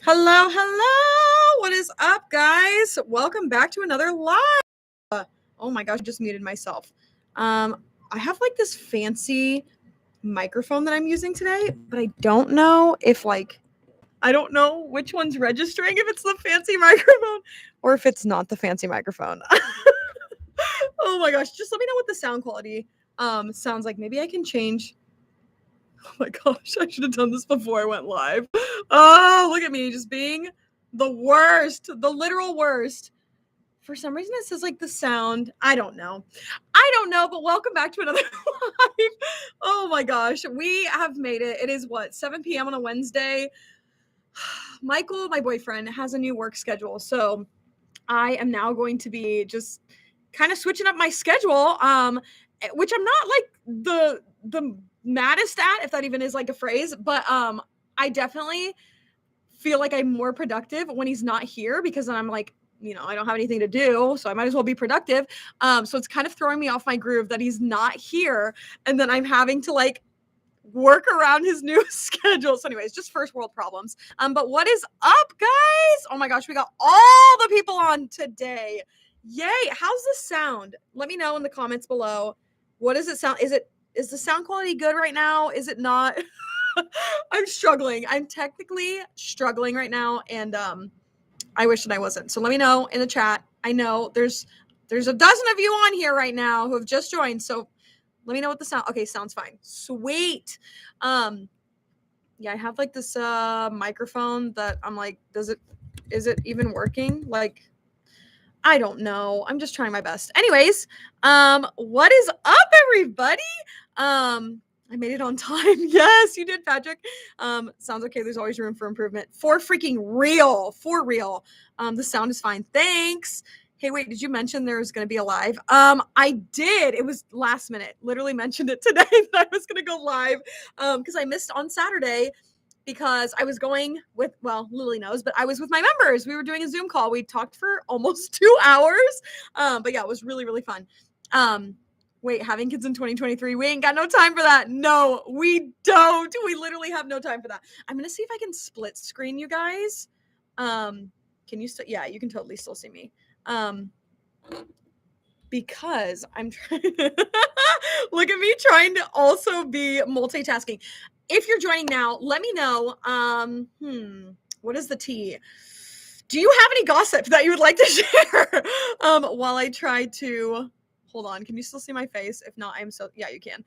Hello, hello. What is up, guys? Welcome back to another live. Oh my gosh, I just muted myself. I have like this fancy microphone that I'm using today, but I don't know if I don't know which one's registering, if it's the fancy microphone or if it's not the fancy microphone. Oh my gosh, just let me know what the sound quality sounds like. Maybe I can change. Oh my gosh, I should have done this before I went live. Oh, look at me just being the worst, the literal worst. For some reason, it says like the sound. I don't know. But welcome back to another live. Oh my gosh, we have made it. It is what, 7 p.m. on a Wednesday. Michael, my boyfriend, has a new work schedule. So I am now going to be just kind of switching up my schedule, which I'm not like the maddest at, if that even is like a phrase, but I definitely feel like I'm more productive when he's not here, because then I'm like, I don't have anything to do, so I might as well be productive. So it's kind of throwing me off my groove that he's not here, and then I'm having to like work around his new schedule. So anyways, just first world problems. But what is up, guys? Oh my gosh, we got all the people on today. Yay. How's the sound? Let me know in the comments below. What does it sound? Is the sound quality good right now? Is it not? I'm struggling. I'm technically struggling right now, and I wish that I wasn't. So let me know in the chat. I know there's a dozen of you on here right now who have just joined, so let me know what the sound. Okay, sounds fine. Sweet. Yeah, I have like this microphone that I'm like, is it even working? Like, I don't know. I'm just trying my best. Anyways, what is up, everybody? I made it on time. Yes, you did, Patrick. Sounds okay. There's always room for improvement. For freaking real. For real. The sound is fine. Thanks. Hey, wait, did you mention there was going to be a live? I did. It was last minute. Literally mentioned it today that I was going to go live because I missed on Saturday because I was going with, well, Lily knows, but I was with my members. We were doing a Zoom call. We talked for almost 2 hours. But yeah, it was really, really fun. Wait, having kids in 2023, we ain't got no time for that. No, we don't. We literally have no time for that. I'm going to see if I can split screen you guys. Can you still, yeah, you can totally still see me. Because I'm trying look at me trying to also be multitasking. If you're joining now, let me know. What is the tea? Do you have any gossip that you would like to share? While I try to hold on. Can you still see my face? If not, yeah, you can.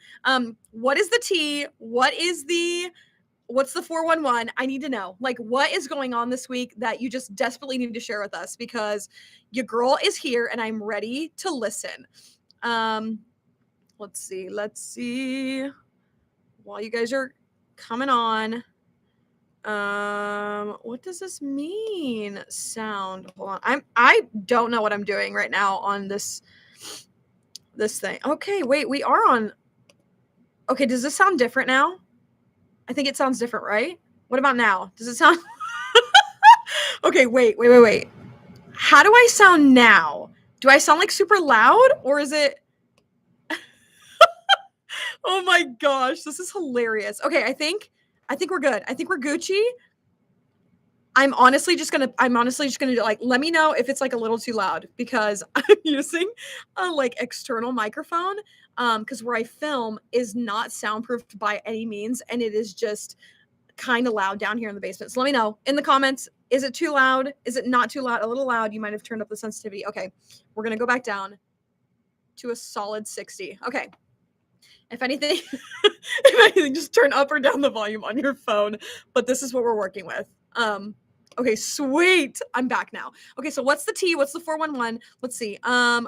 What is the tea? What's the 411? I need to know. Like, what is going on this week that you just desperately need to share with us? Because your girl is here and I'm ready to listen. Let's see. While you guys are coming on, what does this mean? Sound. Hold on. I don't know what I'm doing right now on this thing. Okay, wait, we are on. Okay, does this sound different now? I think it sounds different, right? What about now? Does it sound Okay, wait. How do I sound now? Do I sound like super loud, or is it Oh my gosh, this is hilarious. Okay, I think we're good. I think we're Gucci. I'm honestly just gonna like, let me know if it's like a little too loud, because I'm using a like external microphone because where I film is not soundproofed by any means, and it is just kind of loud down here in the basement. So let me know in the comments. Is it too loud? Is it not too loud? A little loud. You might have turned up the sensitivity. Okay, we're gonna go back down to a solid 60. Okay. If anything, just turn up or down the volume on your phone. But this is what we're working with. Okay, sweet. I'm back now. Okay, so what's the tea? What's the 411? Let's see.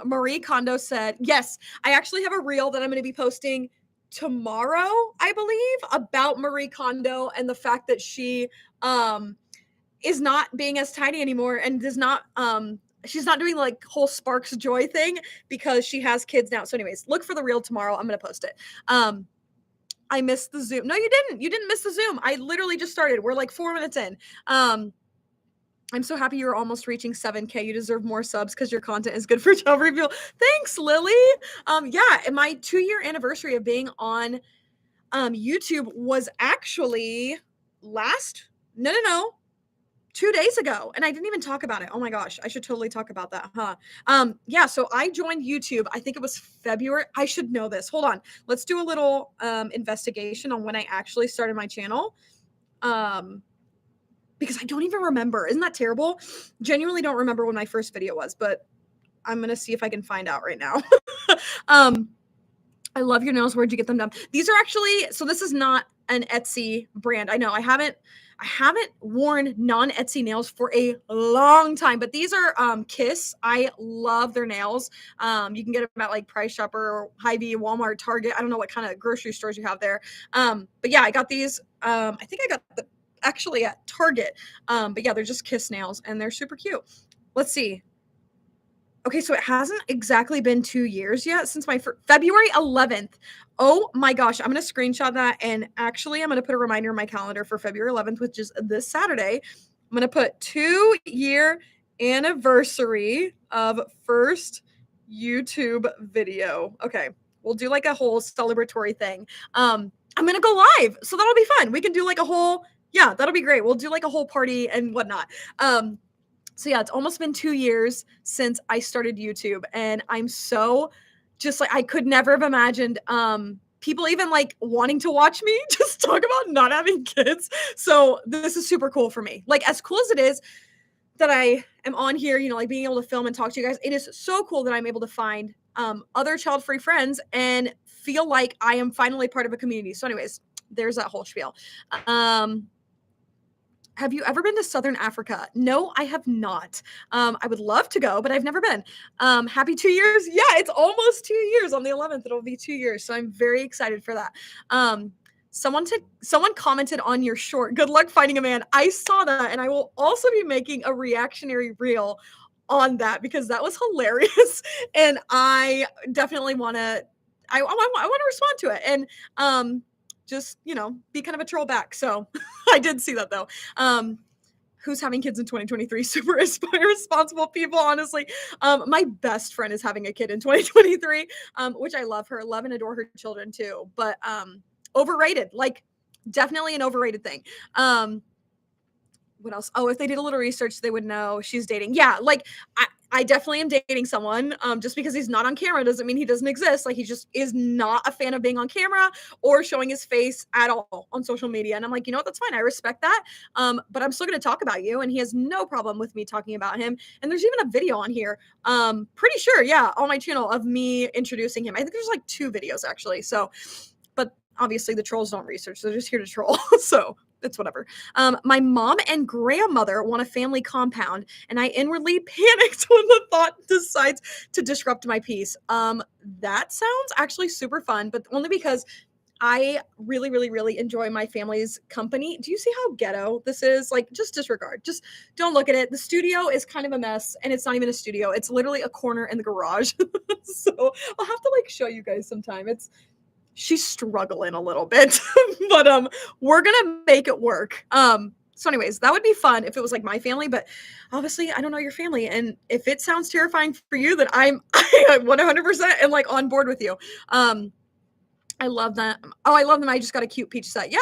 Marie Kondo said, yes, I actually have a reel that I'm going to be posting tomorrow, I believe, about Marie Kondo and the fact that she is not being as tidy anymore and does not she's not doing like whole Sparks Joy thing because she has kids now. So anyways, look for the reel tomorrow. I'm going to post it. I missed the Zoom. No, you didn't. You didn't miss the Zoom. I literally just started. We're like 4 minutes in. I'm so happy you're almost reaching 7K. You deserve more subs because your content is good for Childfree people. Thanks, Lily. Yeah, and my 2-year anniversary of being on YouTube was actually no. 2 days ago, and I didn't even talk about it. Oh my gosh, I should totally talk about that, huh? Yeah, so I joined YouTube. I think it was February. I should know this. Hold on. Let's do a little investigation on when I actually started my channel. Um, because I don't even remember. Isn't that terrible? Genuinely don't remember when my first video was, but I'm gonna see if I can find out right now. um, I love your nails. Where'd you get them done? These are actually, so this is not an Etsy brand. I know I haven't worn non-Etsy nails for a long time, but these are Kiss. I love their nails. You can get them at like Price Chopper, Hy-Vee, Walmart, Target. I don't know what kind of grocery stores you have there. But yeah, I got these. I think I got the actually at Target. But yeah, they're just Kiss nails and they're super cute. Let's see. Okay, so it hasn't exactly been 2 years yet since my February 11th. Oh my gosh, I'm gonna screenshot that, and actually, I'm gonna put a reminder in my calendar for February 11th, which is this Saturday. I'm gonna put 2-year anniversary of first YouTube video. Okay, we'll do like a whole celebratory thing. I'm gonna go live, so that'll be fun. We can do like a whole, yeah, that'll be great. We'll do like a whole party and whatnot. So yeah, it's almost been 2 years since I started YouTube, and I'm so just like I could never have imagined people even like wanting to watch me just talk about not having kids. So this is super cool for me. Like as cool as it is that I am on here, you know, like being able to film and talk to you guys, it is so cool that I'm able to find other child-free friends and feel like I am finally part of a community. So anyways, there's that whole spiel. Have you ever been to Southern Africa? No, I have not. I would love to go, but I've never been. Happy 2 years. Yeah, it's almost 2 years. On the 11th, it'll be 2 years. So I'm very excited for that. Someone commented on your short. Good luck finding a man. I saw that, and I will also be making a reactionary reel on that because that was hilarious. And I definitely want to. I want to respond to it. And just, you know, be kind of a troll back. So I did see that though. Who's having kids in 2023? Super responsible people, honestly. My best friend is having a kid in 2023, which I love her, love and adore her children too. But overrated, like definitely an overrated thing. What else? Oh, if they did a little research, they would know she's dating. Yeah, like I definitely am dating someone. Just because he's not on camera doesn't mean he doesn't exist. Like he just is not a fan of being on camera or showing his face at all on social media. And I'm like, you know what? That's fine. I respect that. But I'm still going to talk about you. And he has no problem with me talking about him. And there's even a video on here. Pretty sure, yeah, on my channel of me introducing him. I think there's like 2 videos actually. So, but obviously the trolls don't research. They're just here to troll. So it's whatever. My mom and grandmother want a family compound, and I inwardly panicked when the thought decides to disrupt my peace. That sounds actually super fun, but only because I really, really, really enjoy my family's company. Do you see how ghetto this is? Like, just disregard. Just don't look at it. The studio is kind of a mess, and it's not even a studio. It's literally a corner in the garage. So I'll have to like show you guys sometime. She's struggling a little bit, but we're gonna make it work. So anyways, that would be fun if it was like my family, but obviously I don't know your family, and if it sounds terrifying for you, then I 100% am like on board with you. I love them. Oh, I love them. I just got a cute peach set. Yeah,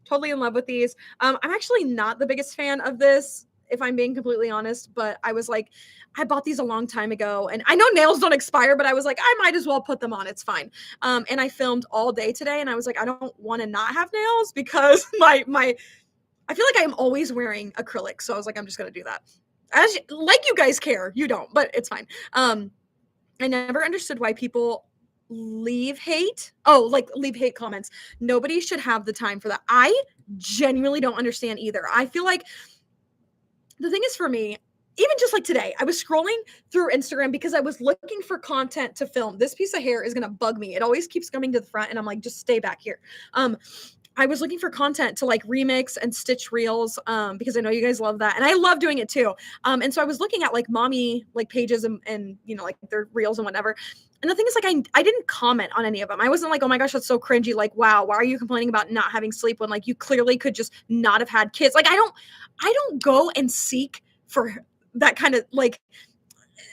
totally in love with these. I'm actually not the biggest fan of this, if I'm being completely honest, but I was like, I bought these a long time ago, and I know nails don't expire, but I was like, I might as well put them on. It's fine. And I filmed all day today, and I was like, I don't want to not have nails because I feel like I'm always wearing acrylic. So I was like, I'm just going to do that. Like you guys care. You don't, but it's fine. I never understood why people leave hate. Oh, like leave hate comments. Nobody should have the time for that. I genuinely don't understand either. I feel like the thing is for me, even just like today, I was scrolling through Instagram because I was looking for content to film. This piece of hair is going to bug me. It always keeps coming to the front, and I'm like, just stay back here. I was looking for content to like remix and stitch reels because I know you guys love that. And I love doing it too. And so I was looking at like mommy like pages and you know, like their reels and whatever. And the thing is like, I didn't comment on any of them. I wasn't like, oh my gosh, that's so cringy. Like, wow, why are you complaining about not having sleep when like you clearly could just not have had kids? Like, I don't go and seek for that kind of like,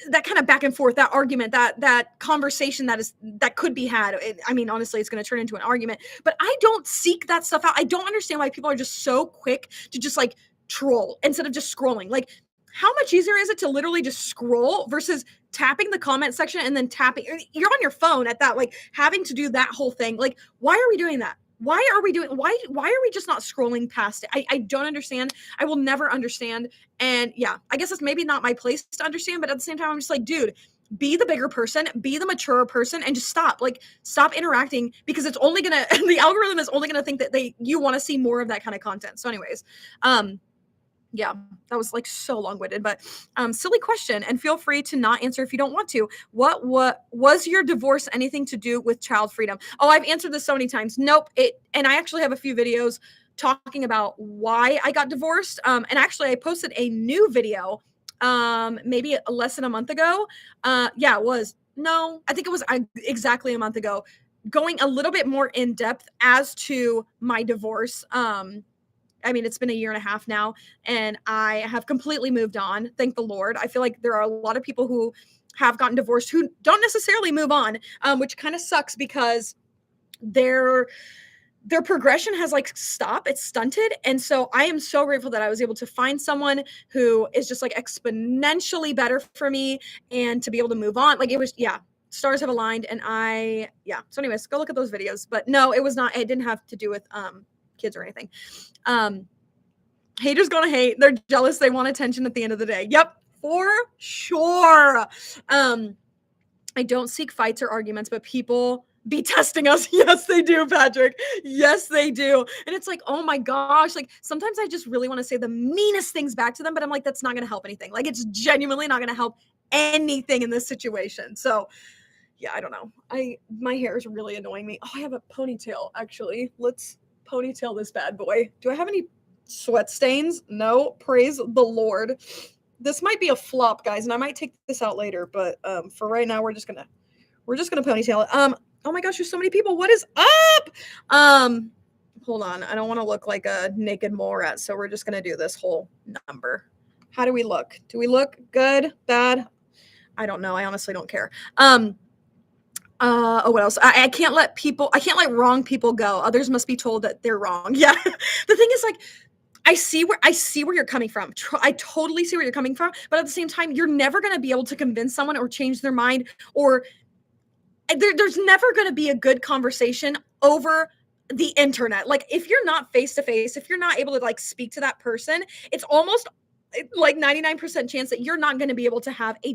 that kind of back and forth, that argument, that conversation that could be had. I mean, honestly, it's going to turn into an argument, but I don't seek that stuff out. I don't understand why people are just so quick to just like troll instead of just scrolling. Like, how much easier is it to literally just scroll versus tapping the comment section and then tapping? You're on your phone at that, like having to do that whole thing. Like, why are we doing that? Why are we just not scrolling past it? I don't understand. I will never understand. And yeah, I guess it's maybe not my place to understand, but at the same time, I'm just like, dude, be the bigger person, be the mature person, and just stop interacting, because it's only gonna the algorithm is only gonna think that you want to see more of that kind of content. So anyways, yeah, that was like so long-winded, but silly question, and feel free to not answer if you don't want to. What was your divorce anything to do with child freedom? Oh, I've answered this so many times. Nope. And I actually have a few videos talking about why I got divorced. And actually I posted a new video maybe less than a month ago. Yeah, it was. No, I think it was exactly a month ago, going a little bit more in depth as to my divorce. I mean, it's been a year and a half now, and I have completely moved on. Thank the Lord. I feel like there are a lot of people who have gotten divorced who don't necessarily move on, which kind of sucks, because their progression has like stopped. It's stunted. And so I am so grateful that I was able to find someone who is just like exponentially better for me, and to be able to move on. Like, it was, yeah, stars have aligned, and yeah. So anyways, go look at those videos. But no, it was not, it didn't have to do with kids or anything. Haters gonna hate. They're jealous. They want attention at the end of the day. Yep, for sure. I don't seek fights or arguments, but people be testing us. Yes, they do, Patrick. Yes, they do. And it's like, oh my gosh. Like, sometimes I just really want to say the meanest things back to them, but I'm like, that's not going to help anything. Like, it's genuinely not going to help anything in this situation. So yeah, I don't know. My hair is really annoying me. Oh, I have a ponytail, actually. Let's ponytail this bad boy. Do I have any sweat stains? No. Praise the Lord. This might be a flop, guys, and I might take this out later, but for right now, we're just gonna ponytail it. Oh my gosh, there's so many people. What is up? Hold on. I don't want to look like a naked mole rat, so we're just gonna do this whole number. How do we look? Do we look good? Bad? I don't know. I honestly don't care. Oh, what else? I can't let wrong people go. Others must be told that they're wrong. Yeah. The thing is, like, I see where you're coming from. I totally see where you're coming from, but at the same time, you're never going to be able to convince someone or change their mind, or there's never going to be a good conversation over the internet. Like, if you're not face to face, if you're not able to like speak to that person, it's almost like 99% chance that you're not going to be able to have a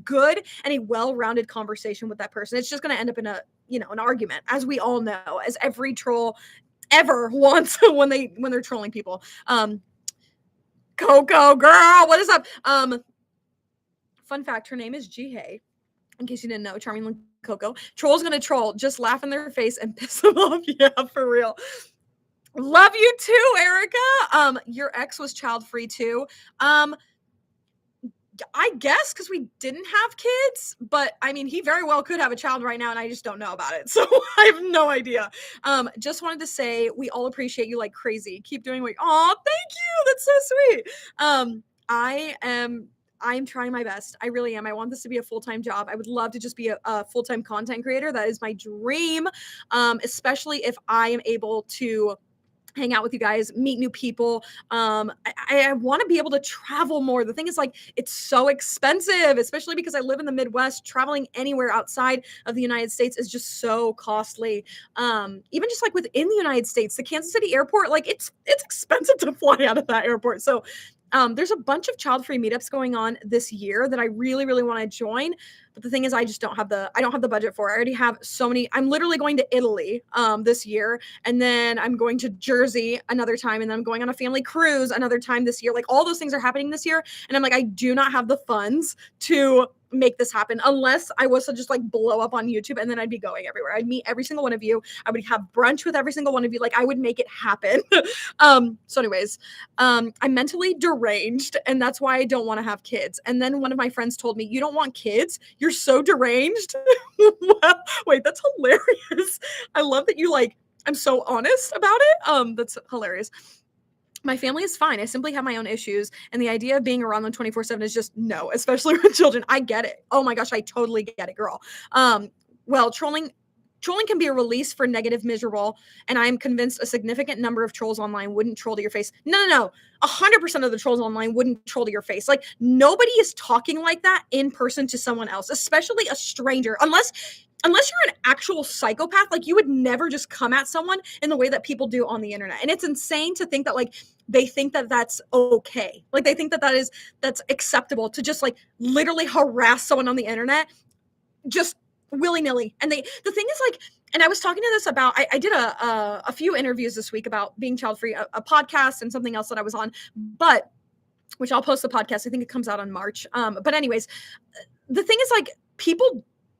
good and a well-rounded conversation with that person. It's just going to end up in an argument, as we all know, as every troll ever wants when they're trolling people. Coco girl, what is up? Fun fact, her name is Jihei. In case you didn't know, Charming Coco. Troll's gonna troll, just laugh in their face and piss them off. Yeah, for real. Love you too, Erica. Your ex was child free too. I guess because we didn't have kids, but I mean, he very well could have a child right now, and I just don't know about it. So I have no idea. Just wanted to say we all appreciate you like crazy. Keep doing what. Oh, thank you. That's so sweet. I'm trying my best. I really am. I want this to be a full-time job. I would love to just be a full-time content creator. That is my dream. Especially if I am able to hang out with you guys, meet new people. I want to be able to travel more. The thing is, like, it's so expensive, especially because I live in the Midwest. Traveling anywhere outside of the United States is just so costly. Even just like within the United States, the Kansas City airport, like it's expensive to fly out of that airport. So there's a bunch of child-free meetups going on this year that I really, really want to join. But the thing is, I don't have the budget for it. I already have so many. I'm literally going to Italy this year, and then I'm going to Jersey another time, and then I'm going on a family cruise another time this year. Like, all those things are happening this year, and I'm like, I do not have the funds to make this happen unless I was to just like blow up on YouTube, and then I'd be going everywhere. I'd meet every single one of you. I would have brunch with every single one of you. Like, I would make it happen. So anyways, I'm mentally deranged, and that's why I don't want to have kids. And then one of my friends told me, you don't want kids? You're so deranged. Well, wait, that's hilarious. I love that I'm so honest about it. That's hilarious. My family is fine. I simply have my own issues. And the idea of being around them 24/7 is just no, especially with children. I get it. Oh my gosh, I totally get it, girl. Well, trolling Trolling can be a release for negative, miserable, and I am convinced a significant number of trolls online wouldn't troll to your face. No. 100% of the trolls online wouldn't troll to your face. Like, nobody is talking like that in person to someone else, especially a stranger, unless you're an actual psychopath. Like, you would never just come at someone in the way that people do on the internet. And it's insane to think that, like, they think that that's okay. Like, they think that that's acceptable to just, like, literally harass someone on the internet just willy-nilly. And the thing is, like, and I was talking to this about, I did a few interviews this week about being child-free, a podcast and something else that I was on, but which I'll post the podcast. I think it comes out on March. But anyways, the thing is, like,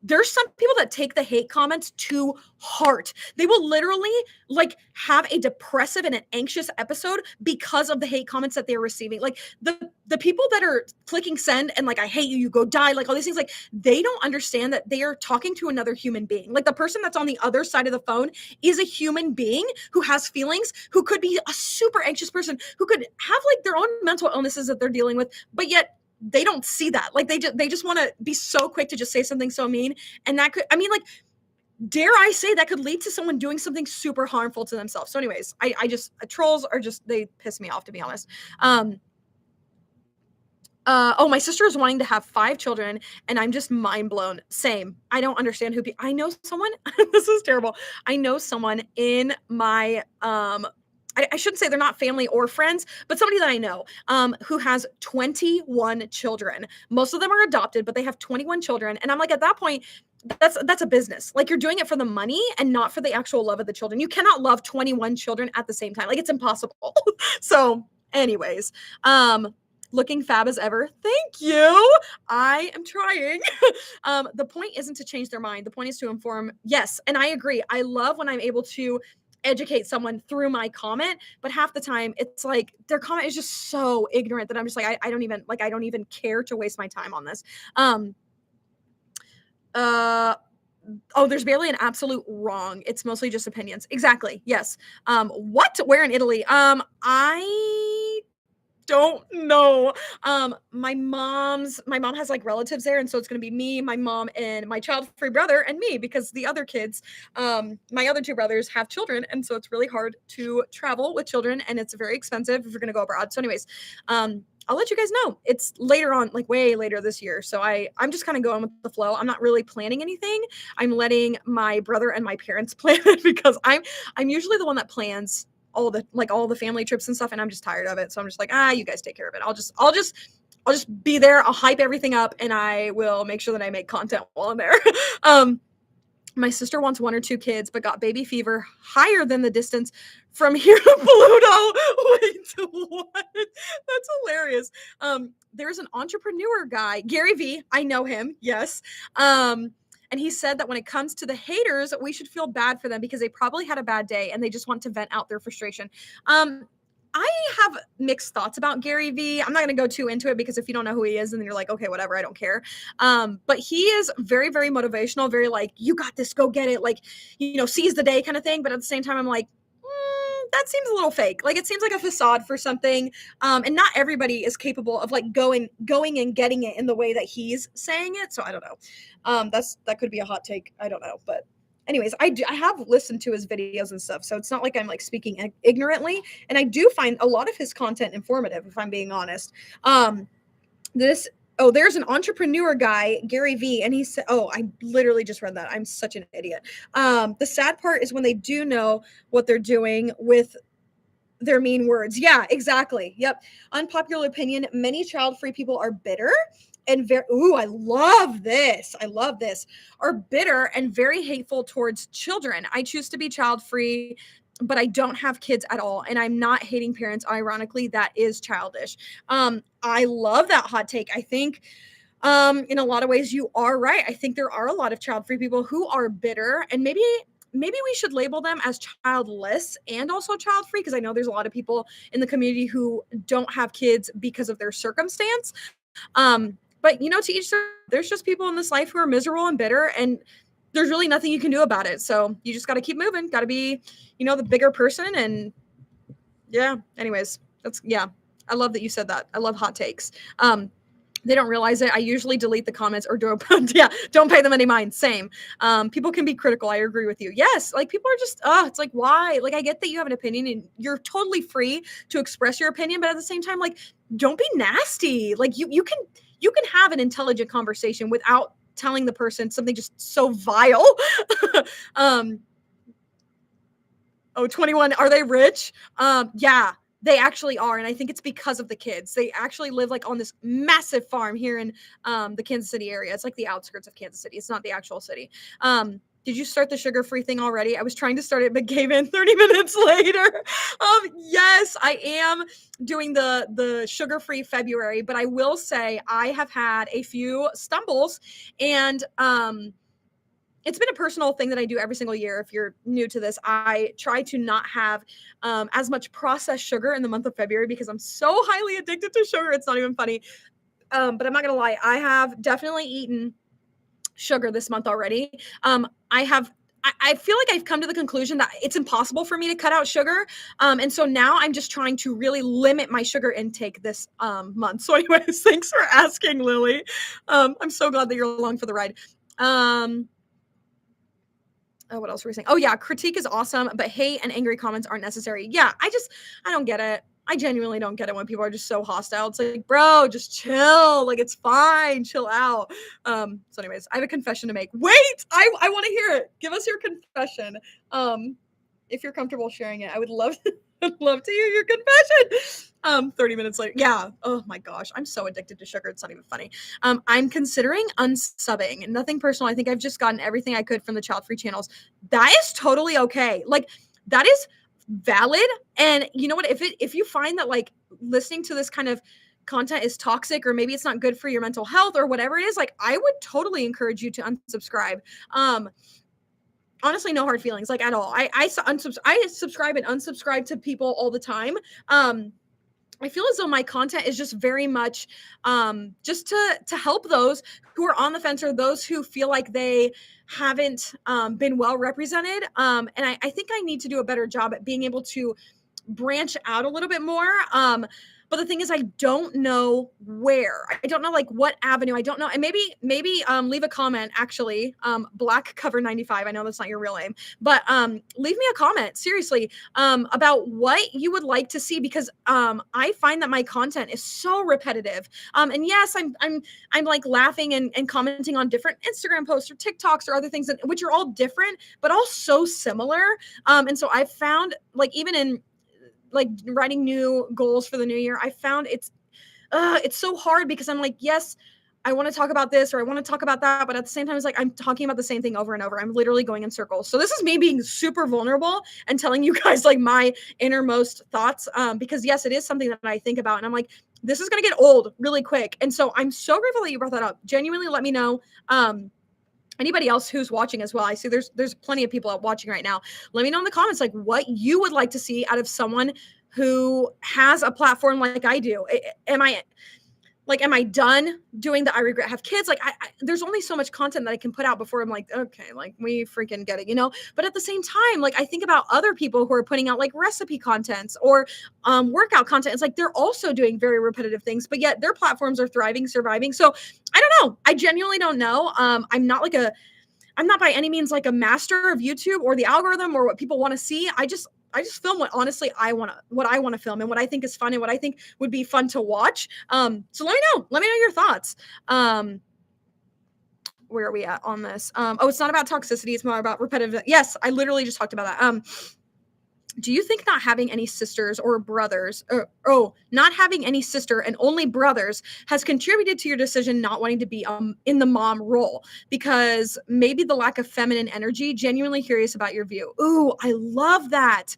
there's some people that take the hate comments to heart. They will literally, like, have a depressive and an anxious episode because of the hate comments that they're receiving. Like, the people that are clicking send and, like, I hate you, you go die, like, all these things, like, they don't understand that they are talking to another human being. Like, the person that's on the other side of the phone is a human being who has feelings, who could be a super anxious person, who could have, like, their own mental illnesses that they're dealing with, but yet they don't see that. Like, they just want to be so quick to just say something so mean. And that could, I mean, like, dare I say, that could lead to someone doing something super harmful to themselves. So anyways, I just, trolls are just, they piss me off, to be honest. My sister is wanting to have 5 children, and I'm just mind blown. Same. I don't understand I know someone, this is terrible. I know someone in my, I shouldn't say they're not family or friends, but somebody that I know who has 21 children. Most of them are adopted, but they have 21 children. And I'm like, at that point, that's a business. Like, you're doing it for the money and not for the actual love of the children. You cannot love 21 children at the same time. Like, it's impossible. So anyways, looking fab as ever. Thank you. I am trying. The point isn't to change their mind. The point is to inform. Yes. And I agree. I love when I'm able to educate someone through my comment, but half the time it's like their comment is just so ignorant that I'm just like, I don't even care to waste my time on this. There's barely an absolute wrong. It's mostly just opinions. Exactly. Yes. What? Where in Italy? I don't know. My mom has, like, relatives there, and so it's gonna be me, my mom, and my child-free brother, and me, because the other kids, my other 2 brothers have children, and so it's really hard to travel with children, and it's very expensive if you're gonna go abroad. So anyways, I'll let you guys know. It's later on, like way later this year. So I'm just kind of going with the flow. I'm not really planning anything. I'm letting my brother and my parents plan it, because I'm usually the one that plans all the family trips and stuff, and I'm just tired of it. So I'm just like, you guys take care of it. I'll just be there. I'll hype everything up, and I will make sure that I make content while I'm there. My sister wants 1 or 2 kids, but got baby fever higher than the distance from here to Pluto. Wait, what? That's hilarious. There's an entrepreneur guy, Gary V. I know him. Yes. And he said that when it comes to the haters, we should feel bad for them because they probably had a bad day and they just want to vent out their frustration. I have mixed thoughts about Gary V. I'm not going to go too into it, because if you don't know who he is, and then you're like, okay, whatever, I don't care. But he is very, very motivational, very like, you got this, go get it. Like, seize the day kind of thing. But at the same time, I'm like, that seems a little fake. Like, it seems like a facade for something. And not everybody is capable of, like, going and getting it in the way that he's saying it. So I don't know. That could be a hot take. I don't know. But anyways, I have listened to his videos and stuff. So it's not like I'm, like, speaking ignorantly. And I do find a lot of his content informative, if I'm being honest. There's an entrepreneur guy, Gary V, and he said, I literally just read that. I'm such an idiot. The sad part is when they do know what they're doing with their mean words. Yeah, exactly. Yep. Unpopular opinion. Many child-free people are bitter and I love this. Are bitter and very hateful towards children. I choose to be child-free, but I don't have kids at all. And I'm not hating parents. Ironically, that is childish. I love that hot take. I think in a lot of ways you are right. I think there are a lot of child-free people who are bitter, and maybe we should label them as childless and also child-free, because I know there's a lot of people in the community who don't have kids because of their circumstance. But to each there's just people in this life who are miserable and bitter, and there's really nothing you can do about it. So you just got to keep moving, got to be, the bigger person. And yeah, anyways, I love that you said that. I love hot takes. They don't realize it. I usually delete the comments or don't pay them any mind. Same. People can be critical. I agree with you. Yes, like people are just, it's like, why? Like I get that you have an opinion and you're totally free to express your opinion, but at the same time, like, don't be nasty. Like you can have an intelligent conversation without telling the person something just so vile. um, 21, are they rich? Yeah. They actually are, and I think it's because of the kids. They actually live like on this massive farm here in the Kansas City area. It's like the outskirts of Kansas City. It's not the actual city. Did you start the sugar-free thing already? I was trying to start it, but gave in 30 minutes later. Yes, I am doing the sugar-free February, but I will say I have had a few stumbles, and it's been a personal thing that I do every single year. If you're new to this, I try to not have as much processed sugar in the month of February because I'm so highly addicted to sugar. It's not even funny. But I'm not going to lie. I have definitely eaten sugar this month already. I feel like I've come to the conclusion that it's impossible for me to cut out sugar. And so now I'm just trying to really limit my sugar intake this month. So anyways, thanks for asking, Lily. I'm so glad that you're along for the ride. Oh, what else were we saying? Oh yeah, critique is awesome, but hate and angry comments aren't necessary. Yeah, I don't get it. I genuinely don't get it when people are just so hostile. It's like, bro, just chill. Like, it's fine. Chill out. So anyways, I have a confession to make. Wait, I want to hear it. Give us your confession. If you're comfortable sharing it, I would love to hear your confession. 30 minutes later. Yeah. Oh my gosh. I'm so addicted to sugar. It's not even funny. I'm considering unsubbing. Nothing personal. I think I've just gotten everything I could from the Childfree channels. That is totally okay. Like, that is valid. And you know what? If you find that like listening to this kind of content is toxic, or maybe it's not good for your mental health or whatever it is, like I would totally encourage you to unsubscribe. Honestly, no hard feelings, like at all. I subscribe and unsubscribe to people all the time. I feel as though my content is just very much just to help those who are on the fence, or those who feel like they haven't been well represented. And I think I need to do a better job at being able to branch out a little bit more. But the thing is, I don't know where. I don't know like what avenue. I don't know. And maybe leave a comment, actually. Black Cover 95. I know that's not your real name, but leave me a comment, seriously, about what you would like to see, because I find that my content is so repetitive. And yes, I'm like laughing and commenting on different Instagram posts or TikToks or other things, which are all different, but all so similar. And so I've found, like, even in like writing new goals for the new year, I found it's so hard, because I'm like, yes, I want to talk about this or I want to talk about that, but at the same time, it's like I'm talking about the same thing over and over. I'm literally going in circles. So this is me being super vulnerable and telling you guys like my innermost thoughts, because yes, it is something that I think about, and I'm like, this is going to get old really quick. And so I'm so grateful that you brought that up. Genuinely, let me know. Anybody else who's watching as well. I see there's plenty of people out watching right now. Let me know in the comments like what you would like to see out of someone who has a platform like I do. Am I done doing the I regret have kids? Like I there's only so much content that I can put out before I'm like, okay, like we freaking get it, you know? But at the same time, like I think about other people who are putting out like recipe contents or workout content. It's like they're also doing very repetitive things, but yet their platforms are thriving, surviving. So I don't know. I genuinely don't know. I'm not by any means like a master of YouTube or the algorithm or what people want to see. I just film what honestly I want to film and what I think is fun and what I think would be fun to watch. So let me know your thoughts. Where are we at on this? It's not about toxicity. It's more about repetitive. Yes, I literally just talked about that. Do you think not having any sisters or brothers, not having any sister and only brothers has contributed to your decision not wanting to be in the mom role? Because maybe the lack of feminine energy. Genuinely curious about your view. Ooh, I love that.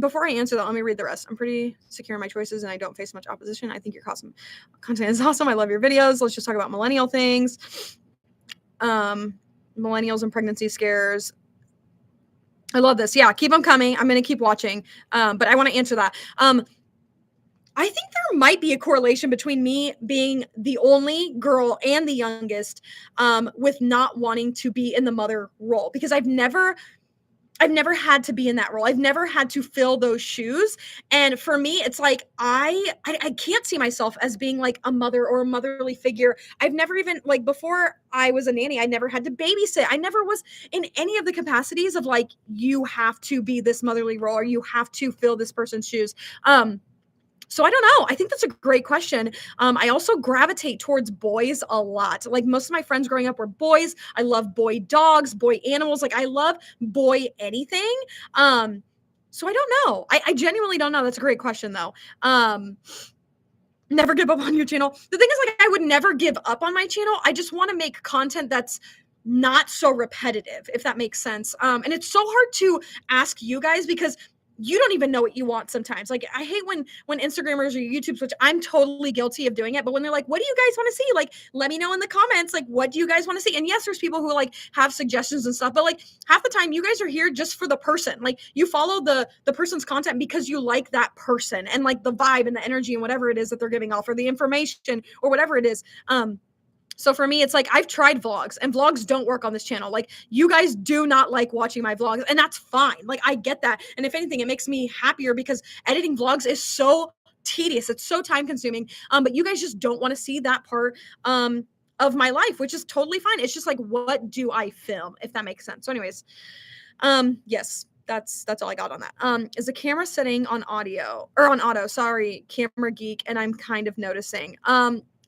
Before I answer that, let me read the rest. I'm pretty secure in my choices and I don't face much opposition. I think your content is awesome. I love your videos. Let's just talk about millennial things. Millennials and pregnancy scares. I love this. Yeah, keep them coming. I'm going to keep watching. But I want to answer that. I think there might be a correlation between me being the only girl and the youngest with not wanting to be in the mother role, because I've never I've never had to be in that role. I've never had to fill those shoes. And for me, it's like I can't see myself as being like a mother or a motherly figure. I've never even like before I was a nanny, I never had to babysit. I never was in any of the capacities of like you have to be this motherly role or you have to fill this person's shoes. So I don't know. I think that's a great question. I also gravitate towards boys a lot. Like most of my friends growing up were boys. I love boy dogs, boy animals. Like I love boy anything. So I don't know. I genuinely don't know. That's a great question though. Never give up on your channel. The thing is, like, I would never give up on my channel. I just want to make content that's not so repetitive, if that makes sense. And it's so hard to ask you guys because you don't even know what you want sometimes. Like I hate when Instagrammers or YouTubes, which I'm totally guilty of doing it, but when they're like, what do you guys want to see? Like, let me know in the comments, like, what do you guys want to see? And yes, there's people who like have suggestions and stuff, but like half the time you guys are here just for the person. Like you follow the person's content because you like that person and like the vibe and the energy and whatever it is that they're giving off or the information or whatever it is. So for me, it's like I've tried vlogs and vlogs don't work on this channel. Like you guys do not like watching my vlogs and that's fine. Like I get that. And if anything, it makes me happier because editing vlogs is so tedious. It's so time consuming. But you guys just don't want to see that part of my life, which is totally fine. It's just like, what do I film, if that makes sense? So anyways, yes, that's all I got on that. Is the camera setting on audio or on auto? Sorry, camera geek. And I'm kind of noticing.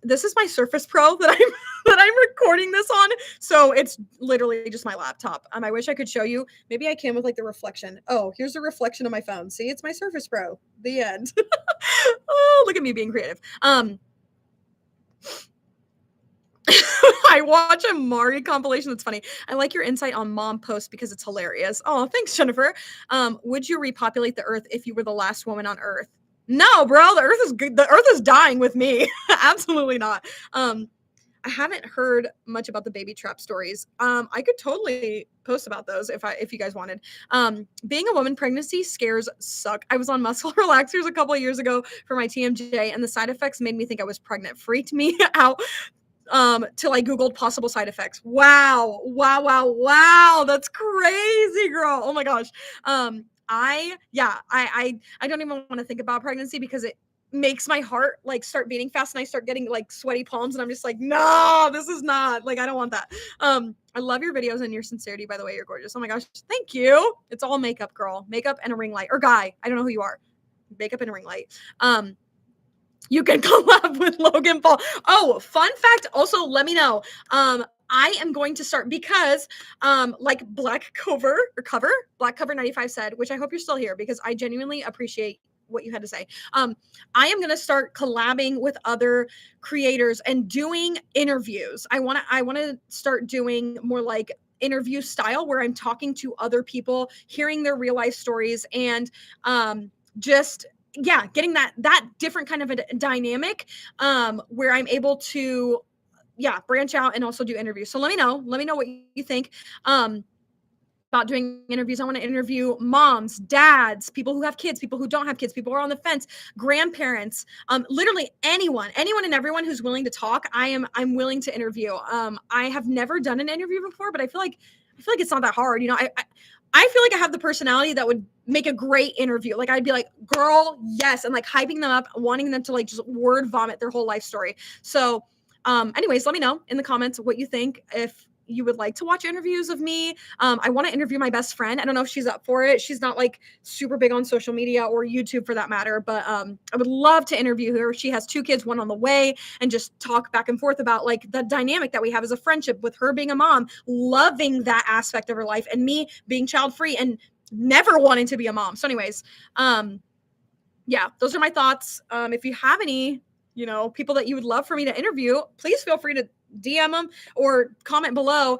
This is my Surface Pro that I'm recording this on. So it's literally just my laptop. I wish I could show you. Maybe I can with like the reflection. Oh, here's the reflection of my phone. See, it's my Surface Pro. The end. Oh, look at me being creative. I watch a Mari compilation. That's funny. I like your insight on mom posts because it's hilarious. Oh, thanks, Jennifer. Would you repopulate the earth if you were the last woman on earth? No, bro, the earth is good. The earth is dying with me. Absolutely not. I haven't heard much about the baby trap stories. I could totally post about those if you guys wanted. Being a woman, pregnancy scares suck. I was on muscle relaxers a couple of years ago for my TMJ, and the side effects made me think I was pregnant. Freaked me out. Till I Googled possible side effects. Wow. That's crazy, girl. Oh my gosh. I don't even want to think about pregnancy because it makes my heart like start beating fast and I start getting like sweaty palms and I'm just like, no, this is not like, I don't want that. I love your videos and your sincerity, by the way. You're gorgeous. Oh my gosh. Thank you. It's all makeup, girl. Makeup and a ring light or guy. I don't know who you are. Makeup and a ring light. You can collab with Logan Paul. Oh, fun fact. Also, let me know. I am going to start because like Black Cover 95 said, which I hope you're still here because I genuinely appreciate what you had to say. I am going to start collabing with other creators and doing interviews. I want to start doing more like interview style where I'm talking to other people, hearing their real life stories and just getting that different kind of a dynamic where I'm able to branch out and also do interviews. So let me know what you think about doing interviews. I want to interview moms, dads, people who have kids, people who don't have kids, people who are on the fence, grandparents, literally anyone and everyone who's willing to talk. I'm willing to interview. I have never done an interview before, but I feel like it's not that hard. You know, I feel like I have the personality that would make a great interview. Like I'd be like, girl, yes. And like hyping them up, wanting them to like just word vomit their whole life story. So anyways, let me know in the comments what you think. If you would like to watch interviews of me, I want to interview my best friend. I don't know if she's up for it. She's not like super big on social media or YouTube for that matter, but I would love to interview her. She has 2 kids, one on the way, and just talk back and forth about like the dynamic that we have as a friendship with her being a mom, loving that aspect of her life, and me being child free and never wanting to be a mom. So anyways, those are my thoughts. If you have any, people that you would love for me to interview, please feel free to DM them or comment below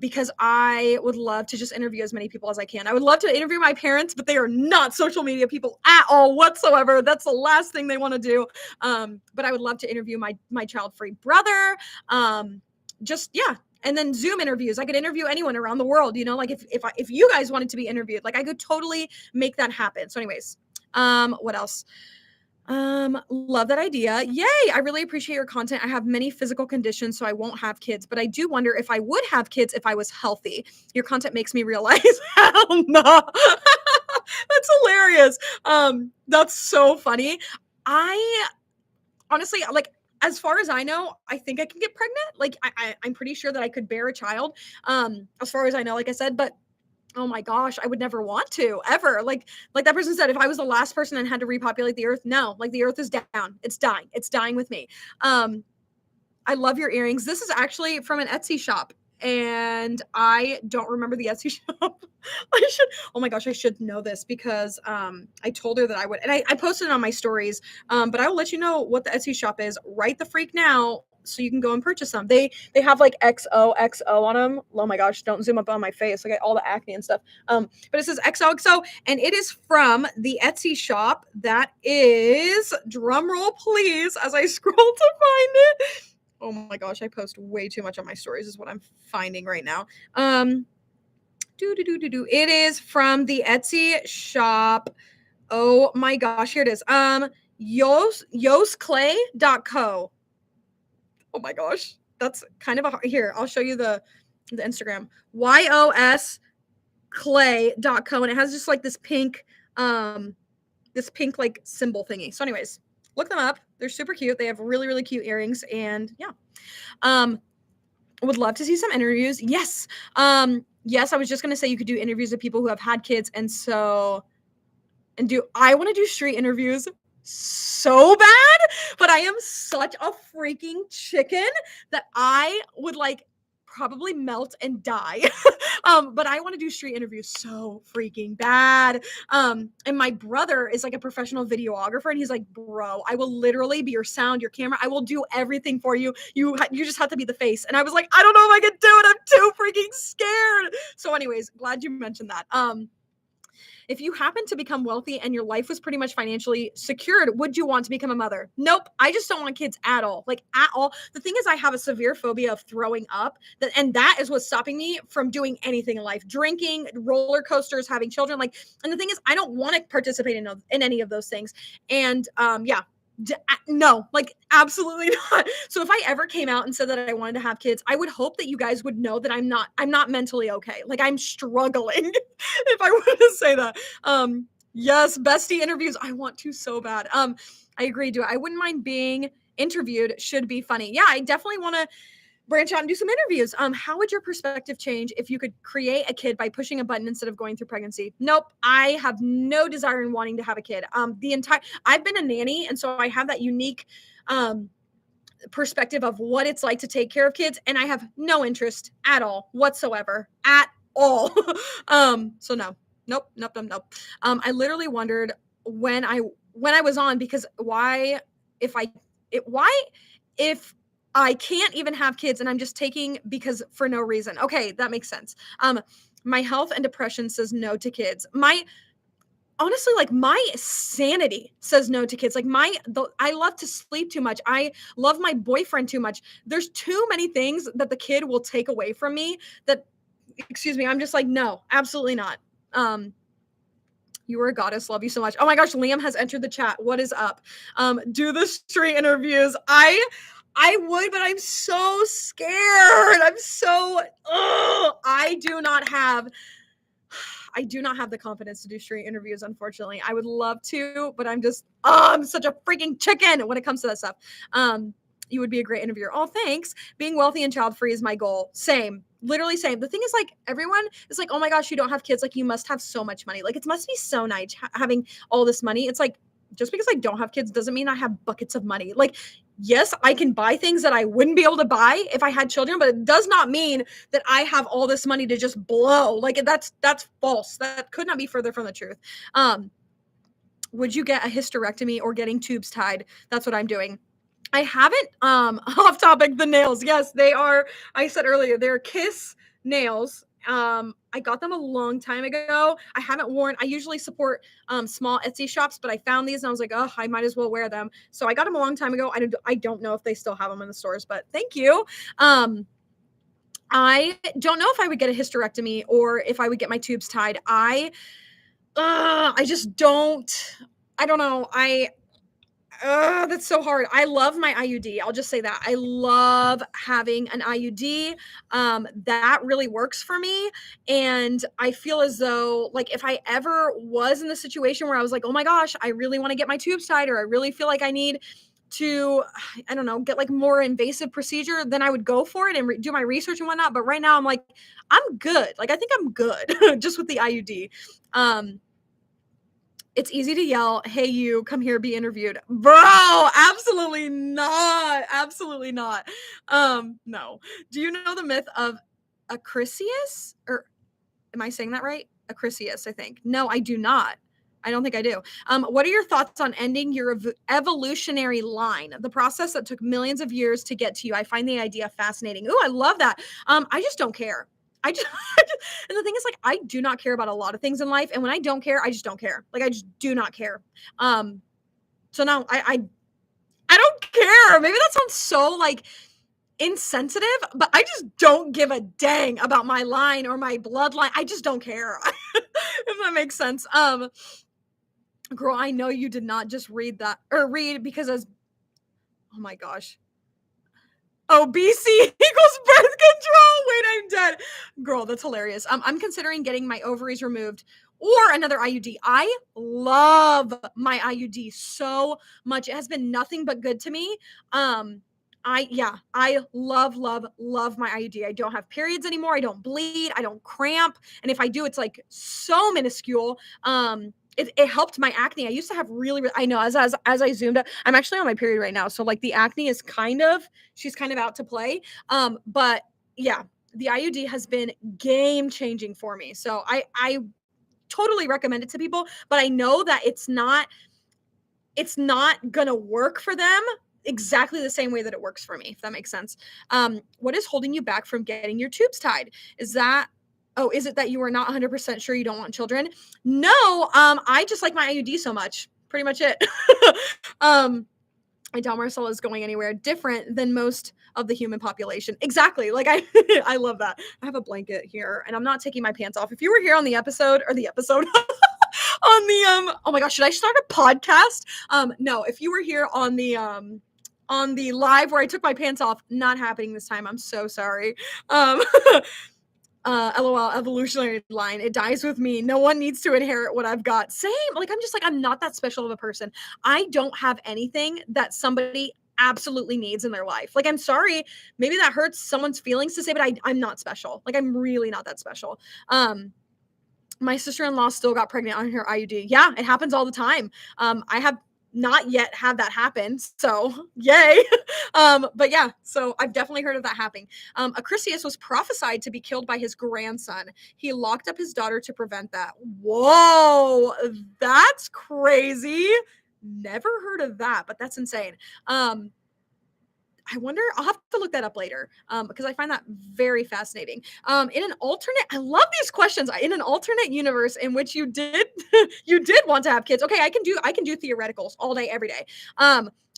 because I would love to just interview as many people as I can. I would love to interview my parents, but they are not social media people at all whatsoever. That's the last thing they want to do. But I would love to interview my child-free brother. And then Zoom interviews. I could interview anyone around the world, like if you guys wanted to be interviewed, like I could totally make that happen. So anyways, what else? Love that idea. Yay! I really appreciate your content. I have many physical conditions, so I won't have kids, but I do wonder if I would have kids if I was healthy. Your content makes me realize, hell no. That's hilarious. That's so funny. I honestly, like, as far as I know, I think I can get pregnant. Like, I'm pretty sure that I could bear a child. As far as I know, like I said, but oh my gosh, I would never want to ever. Like that person said, if I was the last person and had to repopulate the earth, no, like the earth is down. It's dying. It's dying with me. Um, I love your earrings. This is actually from an Etsy shop. And I don't remember the Etsy shop. I should, oh my gosh, I should know this because I told her that I would, and I posted it on my stories. But I will let you know what the Etsy shop is right the freak now so you can go and purchase them. They have like XOXO on them. Oh my gosh, don't zoom up on my face. I got all the acne and stuff. But it says XOXO and it is from the Etsy shop. That is, drum roll please, as I scroll to find it. Oh my gosh, I post way too much on my stories is what I'm finding right now. It is from the Etsy shop. Oh my gosh, here it is. Yosclay.co. Oh my gosh. That's kind of here, I'll show you the Instagram. YOSclay.co and it has just like this pink like symbol thingy. So anyways, look them up. They're super cute. They have really, really cute earrings and yeah. Would love to see some interviews. Yes. Yes, I was just gonna say you could do interviews with people who have had kids, and I want to do street interviews so bad, but I am such a freaking chicken that I would like probably melt and die. But I want to do street interviews so freaking bad. And my brother is like a professional videographer, and he's like, "Bro, I will literally be your sound, your camera. I will do everything for you. You just have to be the face." And I was like, "I don't know if I can do it. I'm too freaking scared." So, anyways, glad you mentioned that. If you happen to become wealthy and your life was pretty much financially secured, would you want to become a mother? Nope. I just don't want kids at all. Like at all. The thing is, I have a severe phobia of throwing up, and that is what's stopping me from doing anything in life. Drinking, roller coasters, having children. Like, and the thing is, I don't want to participate in any of those things. And yeah, no, like absolutely not. So if I ever came out and said that I wanted to have kids, I would hope that you guys would know that I'm not mentally okay. Like I'm struggling if I were to say that. Yes, bestie interviews. I want to so bad. I agree, do it. I wouldn't mind being interviewed. Should be funny. Yeah, I definitely want to branch out and do some interviews. How would your perspective change if you could create a kid by pushing a button instead of going through pregnancy? Nope. I have no desire in wanting to have a kid. I've been a nanny, and so I have that unique perspective of what it's like to take care of kids, and I have no interest at all whatsoever at all. So no. Nope. I literally wondered when I was on, because why if I can't even have kids and I'm just taking because for no reason. Okay, that makes sense. My health and depression says no to kids. Honestly, like my sanity says no to kids. Like I love to sleep too much. I love my boyfriend too much. There's too many things that the kid will take away from me that, excuse me, I'm just like, no, absolutely not. You are a goddess. Love you so much. Oh my gosh, Liam has entered the chat. What is up? Do the street interviews. I would, but I'm so scared. I do not have the confidence to do street interviews, unfortunately. I would love to, but I'm such a freaking chicken when it comes to that stuff. You would be a great interviewer. Oh, thanks. Being wealthy and child-free is my goal. Same. Literally same. The thing is, like, everyone is like, oh my gosh, you don't have kids. Like, you must have so much money. Like, it must be so nice having all this money. It's like, just because I don't have kids doesn't mean I have buckets of money. Like, yes, I can buy things that I wouldn't be able to buy if I had children, but it does not mean that I have all this money to just blow. Like, that's false. That could not be further from the truth. Would you get a hysterectomy or getting tubes tied? That's what I'm doing. I haven't, off topic, the nails. Yes, they are, I said earlier, they're Kiss nails. I got them a long time ago. I haven't worn, I usually support small Etsy shops, but I found these and I was like, oh, I might as well wear them. So I got them a long time ago. I don't know if they still have them in the stores, but thank you. I don't know if I would get a hysterectomy or if I would get my tubes tied. I just don't, I don't know. That's so hard. I love my IUD. I'll just say that. I love having an IUD. That really works for me. And I feel as though, like, if I ever was in the situation where I was like, oh my gosh, I really want to get my tubes tied, or I really feel like I need to, I don't know, get like more invasive procedure, then I would go for it and do my research and whatnot. But right now I'm like, I'm good. Like, I think I'm good just with the IUD. It's easy to yell, "Hey, you, come here, be interviewed." Bro, absolutely not. Absolutely not. No. Do you know the myth of Acrisius? Or am I saying that right? Acrisius, I think. No, I do not. I don't think I do. What are your thoughts on ending your evolutionary line? The process that took millions of years to get to you. I find the idea fascinating. Ooh, I love that. I just don't care. I just, and the thing is, like, I do not care about a lot of things in life, and when I don't care, I just don't care. Like, I just do not care. So no, I don't care. Maybe that sounds so like insensitive, but I just don't give a dang about my line or my bloodline. I just don't care. If that makes sense. Girl, I know you did not just read that or read because as oh my gosh. Obesity equals birth control. Wait, I'm dead. Girl, that's hilarious. I'm considering getting my ovaries removed or another IUD. I love my IUD so much. It has been nothing but good to me. I love, love, love my IUD. I don't have periods anymore. I don't bleed. I don't cramp. And if I do, it's like so minuscule. It helped my acne. I used to have really I know as I zoomed up, I'm actually on my period right now. So like the acne is she's kind of out to play. But yeah, the IUD has been game changing for me. So I totally recommend it to people, but I know that it's not gonna work for them exactly the same way that it works for me, if that makes sense. What is holding you back from getting your tubes tied? Is it that you are not 100% sure you don't want children? No, I just like my IUD so much. Pretty much it. I doubt Marcella is going anywhere different than most of the human population. Exactly. Like I love that. I have a blanket here and I'm not taking my pants off. If you were here on the episode on the oh my gosh, should I start a podcast? No, if you were here on the live where I took my pants off, not happening this time. I'm so sorry. LOL, evolutionary line. It dies with me. No one needs to inherit what I've got. Same. Like, I'm just like, I'm not that special of a person. I don't have anything that somebody absolutely needs in their life. Like, I'm sorry. Maybe that hurts someone's feelings to say, but I'm not special. Like, I'm really not that special. My sister-in-law still got pregnant on her IUD. Yeah, it happens all the time. I have not yet had that happen, so yay. But yeah, so I've definitely heard of that happening. Acrisius was prophesied to be killed by his grandson. He locked up his daughter to prevent that. Whoa, that's crazy. Never heard of that, but that's insane. I wonder, I'll have to look that up later because I find that very fascinating. In an alternate, I love these questions. In an alternate universe in which you did you did want to have kids. Okay, I can do theoreticals all day, every day.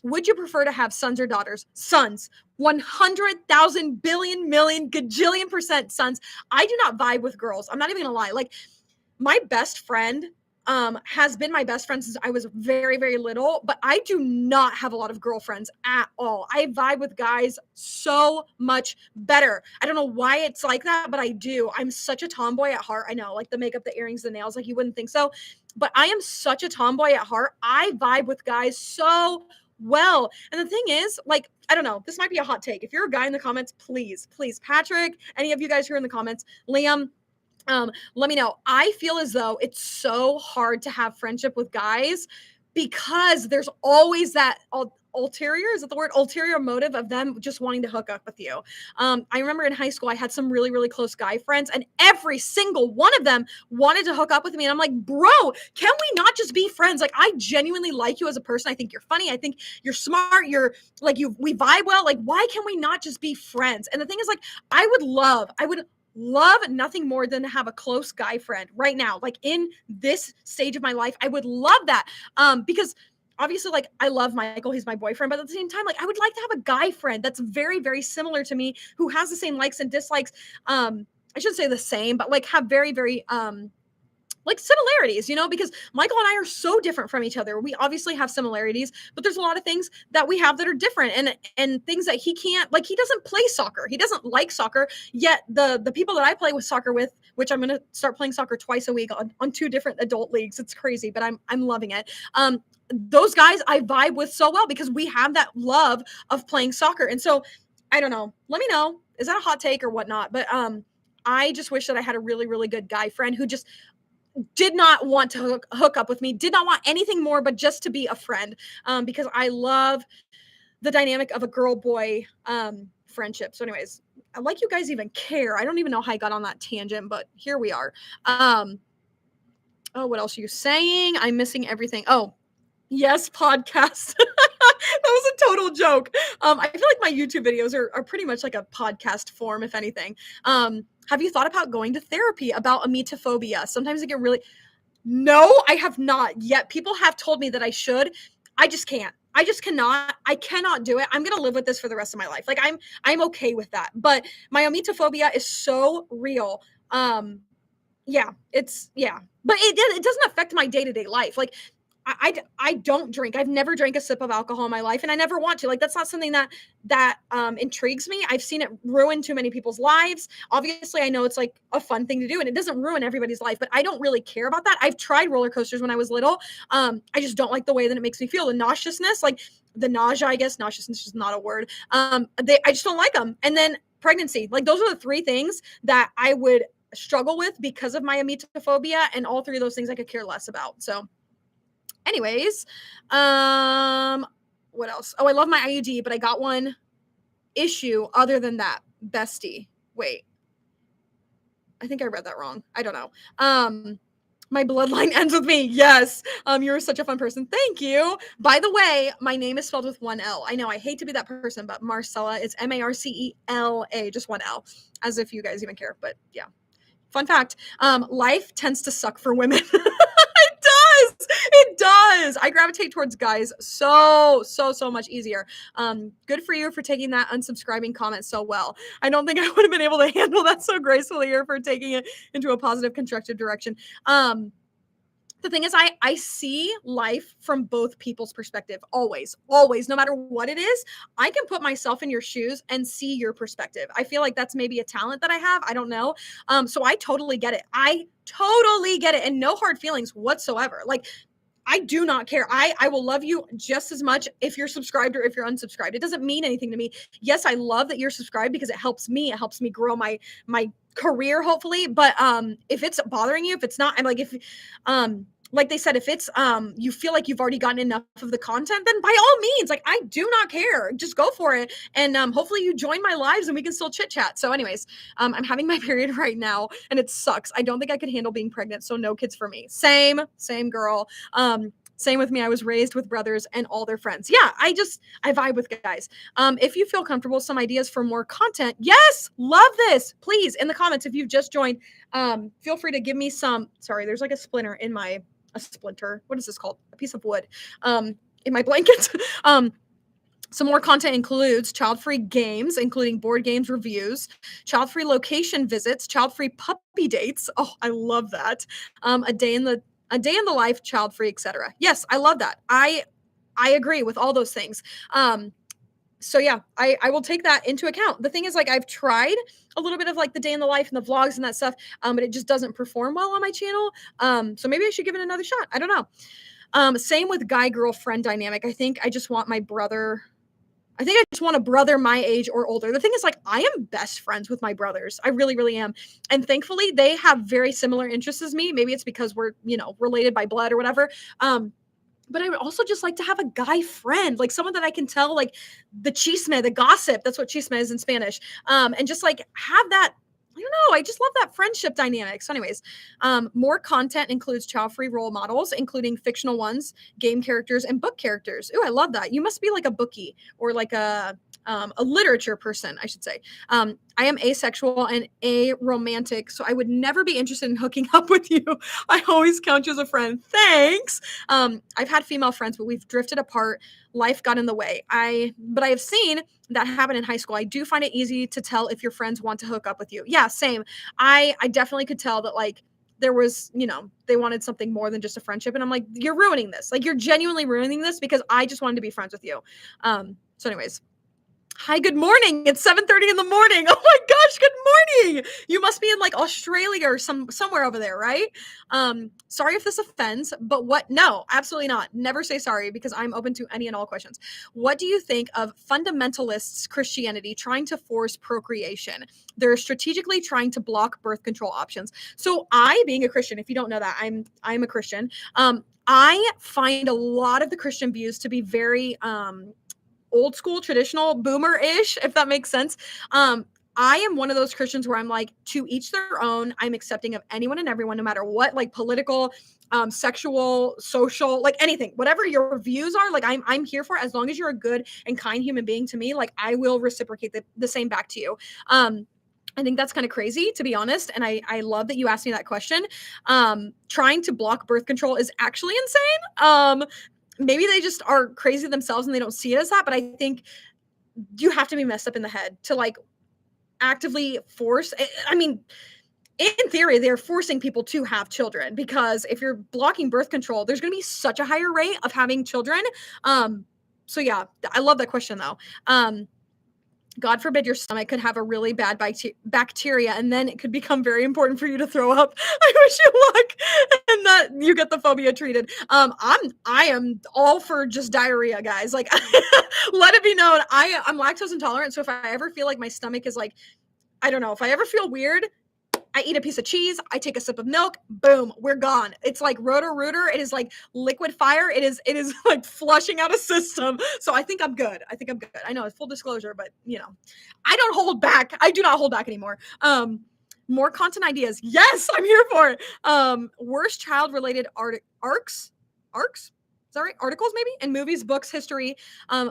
Would you prefer to have sons or daughters? Sons. 100,000 billion million gajillion percent sons. I do not vibe with girls. I'm not even gonna lie. Like my best friend has been my best friend since I was very, very little, but I do not have a lot of girlfriends at all. I vibe with guys so much better. I don't know why it's like that, but I do. I'm such a tomboy at heart. I know, like the makeup, the earrings, the nails, like you wouldn't think so, but I am such a tomboy at heart. I vibe with guys so well. And the thing is, like, I don't know, this might be a hot take. If you're a guy in the comments, please, Patrick, any of you guys who are in the comments, Liam, let me know. I feel as though it's so hard to have friendship with guys because there's always that ulterior, is it the word? Ulterior motive of them just wanting to hook up with you. I remember in high school, I had some really, really close guy friends, and every single one of them wanted to hook up with me. And I'm like, bro, can we not just be friends? Like, I genuinely like you as a person. I think you're funny. I think you're smart. You're like, we vibe well. Like, why can we not just be friends? And the thing is, like, I would love nothing more than to have a close guy friend right now. Like in this stage of my life, I would love that. Because obviously, like, I love Michael, he's my boyfriend, but at the same time, like, I would like to have a guy friend that's very, very similar to me, who has the same likes and dislikes. I shouldn't say the same, but like have very, very, like similarities, because Michael and I are so different from each other. We obviously have similarities, but there's a lot of things that we have that are different, and things that he can't, like he doesn't play soccer. He doesn't like soccer, yet the people that I play with soccer with, which I'm going to start playing soccer twice a week on two different adult leagues. It's crazy, but I'm loving it. Those guys I vibe with so well because we have that love of playing soccer. And so I don't know. Let me know. Is that a hot take or whatnot? But I just wish that I had a really, really good guy friend who just did not want to hook up with me, did not want anything more but just to be a friend, because I love the dynamic of a girl boy friendship. So anyways, I like you guys even care. I don't even know how I got on that tangent, but here we are. Oh, what else are you saying? I'm missing everything. Oh, yes, podcast. That was a total joke. I feel like my YouTube videos are pretty much like a podcast form, if anything. Have you thought about going to therapy about emetophobia? Sometimes I get really... No, I have not yet. People have told me that I should. I just can't. I just cannot. I cannot do it. I'm going to live with this for the rest of my life. Like I'm okay with that. But my emetophobia is so real. Yeah, but it doesn't affect my day-to-day life. Like I don't drink. I've never drank a sip of alcohol in my life, and I never want to. Like that's not something that intrigues me. I've seen it ruin too many people's lives. Obviously, I know it's like a fun thing to do, and it doesn't ruin everybody's life, but I don't really care about that. I've tried roller coasters when I was little. I just don't like the way that it makes me feel. The nauseousness, like the nausea, I guess nauseousness is not a word. I just don't like them. And then pregnancy, like those are the three things that I would struggle with because of my emetophobia, and all three of those things I could care less about. So anyways, what else? Oh, I love my IUD, but I got one issue other than that. Bestie. Wait. I think I read that wrong. I don't know. My bloodline ends with me. Yes. You're such a fun person. Thank you. By the way, my name is spelled with one L. I know I hate to be that person, but Marcella is Marcela, just one L. As if you guys even care. But yeah. Fun fact. Life tends to suck for women. It does. I gravitate towards guys so much easier. Good for you for taking that unsubscribing comment so well. I don't think I would have been able to handle that so gracefully, or for taking it into a positive, constructive direction. The thing is, I see life from both people's perspective, always, no matter what it is. I can put myself in your shoes and see your perspective. I feel like that's maybe a talent that I have. I don't know. So I totally get it. And no hard feelings whatsoever. Like, I do not care. I will love you just as much if you're subscribed or if you're unsubscribed. It doesn't mean anything to me. Yes, I love that you're subscribed because it helps me. It helps me grow my career, hopefully. But if it's bothering you, if it's not, I'm like, if like they said, if it's you feel like you've already gotten enough of the content, then by all means, like, I do not care. Just go for it. And hopefully you join my lives and we can still chit chat. So anyways, I'm having my period right now and it sucks. I don't think I could handle being pregnant. So no kids for me. Same girl. Same with me. I was raised with brothers and all their friends. Yeah, I vibe with guys. If you feel comfortable, some ideas for more content. Yes, love this. Please, in the comments, if you've just joined, feel free to give me some. Sorry, there's like a splinter. What is this called? A piece of wood in my blanket. Some more content includes child-free games, including board games reviews, child-free location visits, child-free puppy dates. Oh, I love that. A day in the life, child-free, etc. Yes, I love that. I agree with all those things. So yeah, I will take that into account. The thing is, like, I've tried a little bit of like the day in the life and the vlogs and that stuff, but it just doesn't perform well on my channel. So maybe I should give it another shot. I don't know. Same with guy girlfriend dynamic. I think I just want a brother my age or older. The thing is, like, I am best friends with my brothers. I really, really am. And thankfully, they have very similar interests as me. Maybe it's because we're, related by blood or whatever. But I would also just like to have a guy friend, like someone that I can tell, like, the chisme, the gossip. That's what chisme is in Spanish. And just like have that. I don't know. I just love that friendship dynamic. So anyways, more content includes child-free role models, including fictional ones, game characters, and book characters. Ooh, I love that. You must be like a bookie or like a literature person, I should say. I am asexual and aromantic, so I would never be interested in hooking up with you. I always count you as a friend. Thanks. I've had female friends, but we've drifted apart. Life got in the way. But I have seen that happen in high school. I do find it easy to tell if your friends want to hook up with you. Yeah, same. I definitely could tell that, like, there was, they wanted something more than just a friendship. And I'm like, you're ruining this. Like, you're genuinely ruining this because I just wanted to be friends with you. So anyways, hi, good morning. It's 7:30 in the morning. Oh my gosh, good morning. You must be in like Australia or somewhere over there, right? Sorry if this offends, but no, absolutely not. Never say sorry because I'm open to any and all questions. What do you think of fundamentalists Christianity trying to force procreation? They're strategically trying to block birth control options. So I, being a Christian, if you don't know that, I'm a Christian. I find a lot of the Christian views to be very old school, traditional, boomer-ish, if that makes sense. I am one of those Christians where I'm like, to each their own. I'm accepting of anyone and everyone, no matter what, like political, sexual, social, like anything, whatever your views are, like I'm here for it. As long as you're a good and kind human being to me, like I will reciprocate the same back to you. I think that's kind of crazy, to be honest. And I love that you asked me that question. Trying to block birth control is actually insane. Maybe they just are crazy themselves and they don't see it as that. But I think you have to be messed up in the head to like actively force. I mean, in theory, they're forcing people to have children because if you're blocking birth control, there's going to be such a higher rate of having children. So yeah, I love that question though. God forbid your stomach could have a really bad bacteria and then it could become very important for you to throw up. I wish you luck and that you get the phobia treated. I am all for just diarrhea, guys. Like let it be known I'm lactose intolerant. So if I ever feel like my stomach is like, I don't know, if I ever feel weird, I eat a piece of cheese, I take a sip of milk, boom, we're gone. It's like Roto-Rooter. It is like liquid fire. It is like flushing out a system. So I think I'm good. I know it's full disclosure, but I don't hold back. I do not hold back anymore. More content ideas. Yes, I'm here for it. Worst child-related arcs? Is that right? Articles, maybe? In movies, books, history.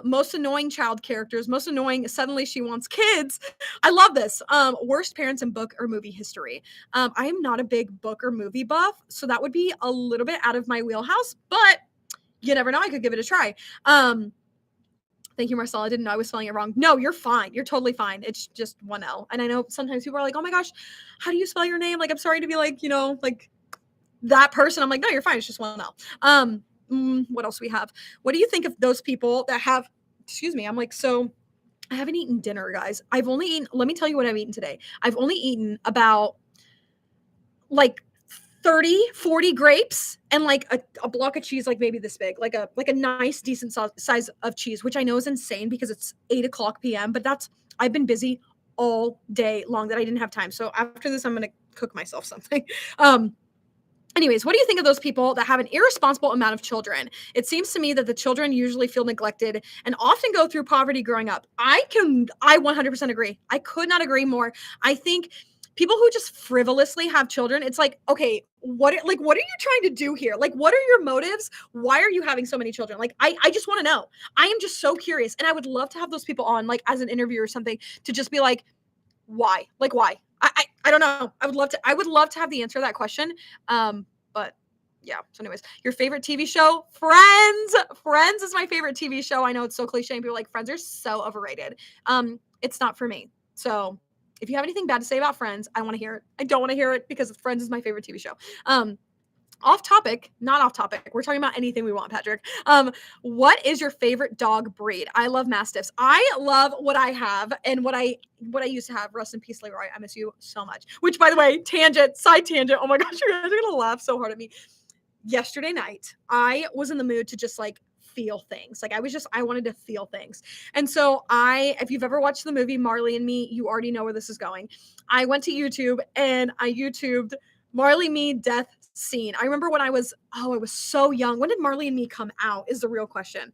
Most annoying child characters. Most annoying, suddenly she wants kids. I love this. Worst parents in book or movie history. I am not a big book or movie buff, so that would be a little bit out of my wheelhouse, but you never know. I could give it a try. Thank you, Marcel. I didn't know I was spelling it wrong. No, you're fine. You're totally fine. It's just one L. And I know sometimes people are like, oh my gosh, how do you spell your name? Like, I'm sorry to be like, like that person. I'm like, no, you're fine. It's just one L. What else we have? What do you think of those people that have, excuse me, I'm like, so I haven't eaten dinner, guys. I've only eaten, let me tell you what I've eaten today. I've only eaten about like 30, 40 grapes and like a block of cheese, like maybe this big, like a nice, decent size of cheese, which I know is insane because it's 8:00 p.m. But I've been busy all day long that I didn't have time. So after this, I'm going to cook myself something. Anyways, what do you think of those people that have an irresponsible amount of children? It seems to me that the children usually feel neglected and often go through poverty growing up. I 100% agree. I could not agree more. I think people who just frivolously have children, it's like, okay, what are you trying to do here? Like, what are your motives? Why are you having so many children? Like, I just want to know. I am just so curious. And I would love to have those people on, like, as an interview or something to just be like, why? Like, why? I don't know. I would love to have the answer to that question. But yeah. So anyways, your favorite TV show? Friends. Friends is my favorite TV show. I know it's so cliche and people are like, Friends are so overrated. It's not for me. So if you have anything bad to say about Friends, I want to hear it. I don't want to hear it because Friends is my favorite TV show. Off topic, not off topic. We're talking about anything we want, Patrick. What is your favorite dog breed? I love Mastiffs. I love what I have and what I used to have. Rest in peace, Leroy. I miss you so much. Which, by the way, side tangent. Oh my gosh, you guys are gonna laugh so hard at me. Yesterday night, I was in the mood to just like feel things. Like I wanted to feel things. And so if you've ever watched the movie Marley and Me, you already know where this is going. I went to YouTube and I YouTubed Marley Me death scene. I remember when I was so young. When did Marley and Me come out is the real question.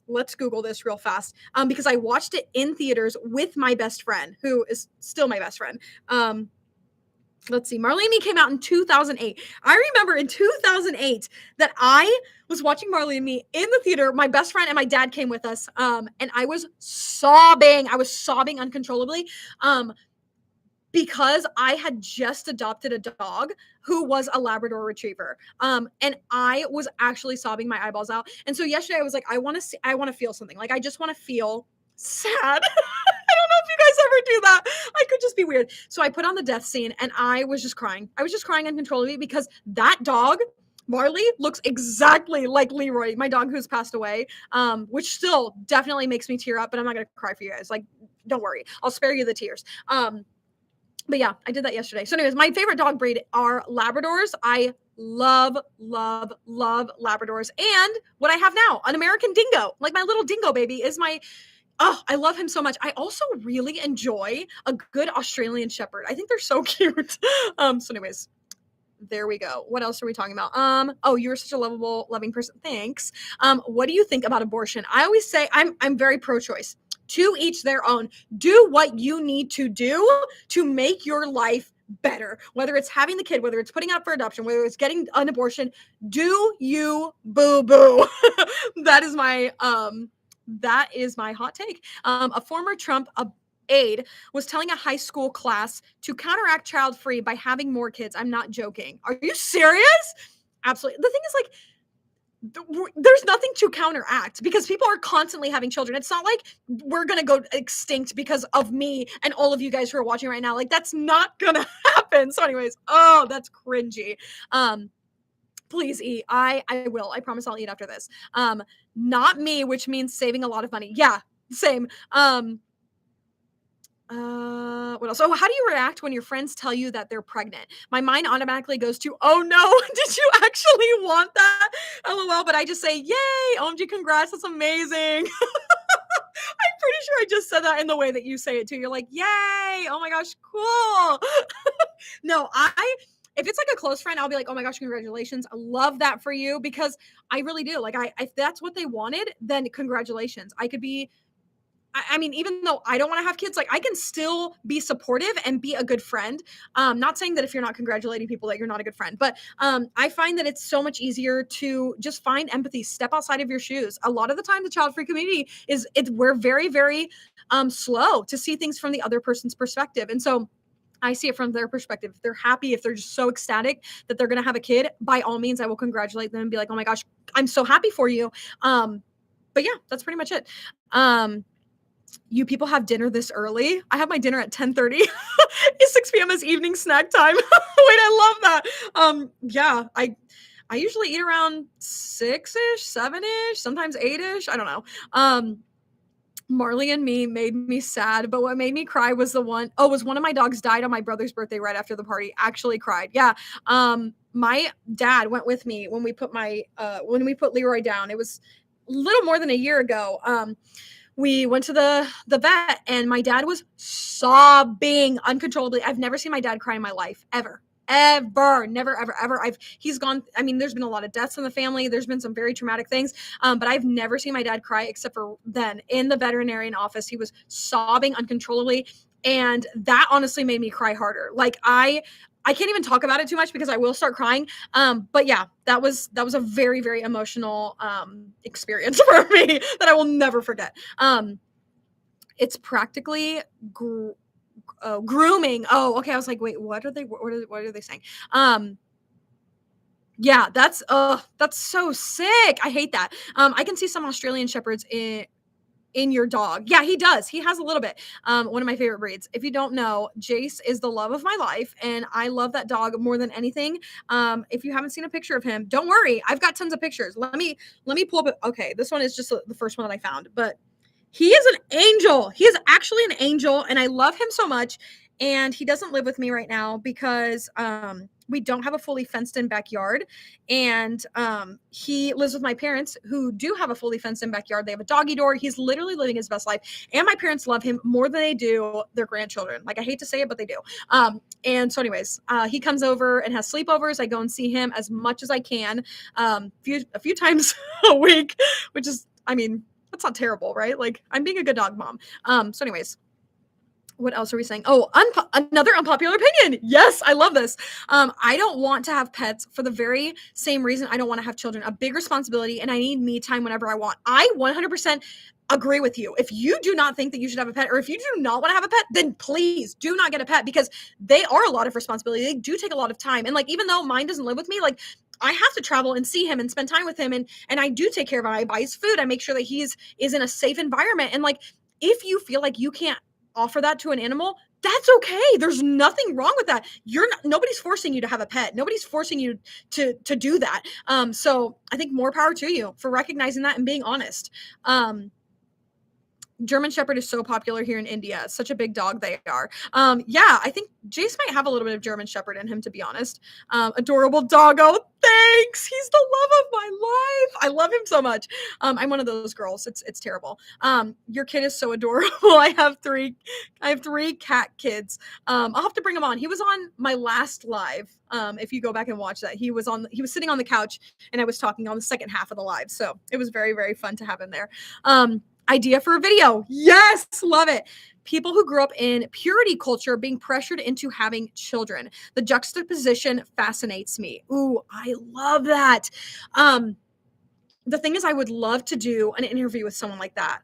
Let's Google this real fast. Because I watched it in theaters with my best friend, who is still my best friend. Let's see. Marley and Me came out in 2008. I remember in 2008 that I was watching Marley and Me in the theater. My best friend and my dad came with us. And I was sobbing. Uncontrollably. Because I had just adopted a dog who was a Labrador Retriever. And I was actually sobbing my eyeballs out. And so yesterday I was like, I want to feel something. Like, I just want to feel sad. I don't know if you guys ever do that? I could just be weird. So I put on the death scene and I was just crying. I was just crying uncontrollably because that dog, Marley, looks exactly like Leroy, my dog who's passed away, which still definitely makes me tear up, but I'm not going to cry for you guys. Like, don't worry. I'll spare you the tears. But yeah, I did that yesterday. So anyways, my favorite dog breed are Labradors. I love, love, love Labradors. And what I have now, an American Dingo. Like my little Dingo baby is my, oh, I love him so much. I also really enjoy a good Australian Shepherd. I think they're so cute. So anyways, there we go. What else are we talking about? Oh, you're such a lovable, loving person. Thanks. What do you think about abortion? I always say I'm very pro-choice. To each their own. Do what you need to do to make your life better. Whether it's having the kid, whether it's putting out for adoption, whether it's getting an abortion, do you boo boo. That is my hot take. A former Trump aide was telling a high school class to counteract child-free by having more kids. I'm not joking. Are you serious? Absolutely. The thing is, like, there's nothing to counteract because people are constantly having children. It's not like we're going to go extinct because of me and all of you guys who are watching right now. Like, that's not going to happen. So anyways, oh, that's cringy. Please eat. I will. I promise I'll eat after this. Not me, which means saving a lot of money. Yeah, same. What else? Oh, how do you react when your friends tell you that they're pregnant? My mind automatically goes to, oh no, did you actually want that? LOL, but I just say, yay, OMG, congrats, that's amazing. I'm pretty sure I just said that in the way that you say it too. You're like, yay, oh my gosh, cool. No, if it's like a close friend, I'll be like, oh my gosh, congratulations. I love that for you because I really do. Like, if that's what they wanted, then congratulations. I mean, even though I don't want to have kids, like I can still be supportive and be a good friend. Not saying that if you're not congratulating people that you're not a good friend, but I find that it's so much easier to just find empathy, step outside of your shoes. A lot of the time, the child-free community we're very, very slow to see things from the other person's perspective. And so I see it from their perspective. If they're happy, if they're just so ecstatic that they're going to have a kid, by all means, I will congratulate them and be like, oh my gosh, I'm so happy for you. But yeah, that's pretty much it. You people have dinner this early? I have my dinner at 10:30. 6 p.m. is evening snack time. Wait, I love that. Yeah, I usually eat around 6-ish, 7-ish, sometimes 8-ish. I don't know. Marley and Me made me sad, but what made me cry was one of my dogs died on my brother's birthday right after the party. Actually cried. Yeah. My dad went with me when we put Leroy down. It was a little more than a year ago. We went to the vet and my dad was sobbing uncontrollably. I've never seen my dad cry in my life, ever. Never, ever. He's gone. I mean, there's been a lot of deaths in the family. There's been some very traumatic things. But I've never seen my dad cry except for then in the veterinarian office. He was sobbing uncontrollably. And that honestly made me cry harder. Like I can't even talk about it too much because I will start crying. But yeah, that was a very, very emotional experience for me that I will never forget. It's practically grooming. Oh, okay. I was like, wait, what are they saying? Yeah, that's so sick. I hate that. I can see some Australian Shepherds in your dog. Yeah, he does. He has a little bit. One of my favorite breeds. If you don't know, Jace is the love of my life, and I love that dog more than anything. If you haven't seen a picture of him, don't worry. I've got tons of pictures. Let me pull up. Okay, this one is just the first one that I found, but he is an angel. He is actually an angel, and I love him so much. And he doesn't live with me right now because we don't have a fully fenced in backyard. And he lives with my parents who do have a fully fenced in backyard. They have a doggy door. He's literally living his best life. And my parents love him more than they do their grandchildren. Like, I hate to say it, but they do. And so anyways, he comes over and has sleepovers. I go and see him as much as I can, a few times a week, which is, I mean, that's not terrible, right? Like, I'm being a good dog mom. So anyways, what else are we saying? Oh, another unpopular opinion. Yes, I love this. I don't want to have pets for the very same reason I don't want to have children. A big responsibility, and I need me time whenever I want. I 100% agree with you. If you do not think that you should have a pet, or if you do not want to have a pet, then please do not get a pet, because they are a lot of responsibility. They do take a lot of time. And like, even though mine doesn't live with me, like, I have to travel and see him and spend time with him. And I do take care of him. I buy his food. I make sure that he is in a safe environment. And like, if you feel like you can't offer that to an animal, that's okay. There's nothing wrong with that. Nobody's forcing you to have a pet. Nobody's forcing you to do that. So I think more power to you for recognizing that and being honest. German Shepherd is so popular here in India. Such a big dog they are. Yeah, I think Jace might have a little bit of German Shepherd in him, to be honest. Adorable doggo. Thanks. He's the love of my life. I love him so much. I'm one of those girls. It's terrible. Your kid is so adorable. I have three cat kids. I'll have to bring him on. He was on my last live. If you go back and watch that, he was sitting on the couch and I was talking on the second half of the live. So it was very, very fun to have him there. Idea for a video. Yes, love it. People who grew up in purity culture being pressured into having children. The juxtaposition fascinates me. Ooh, I love that. The thing is, I would love to do an interview with someone like that.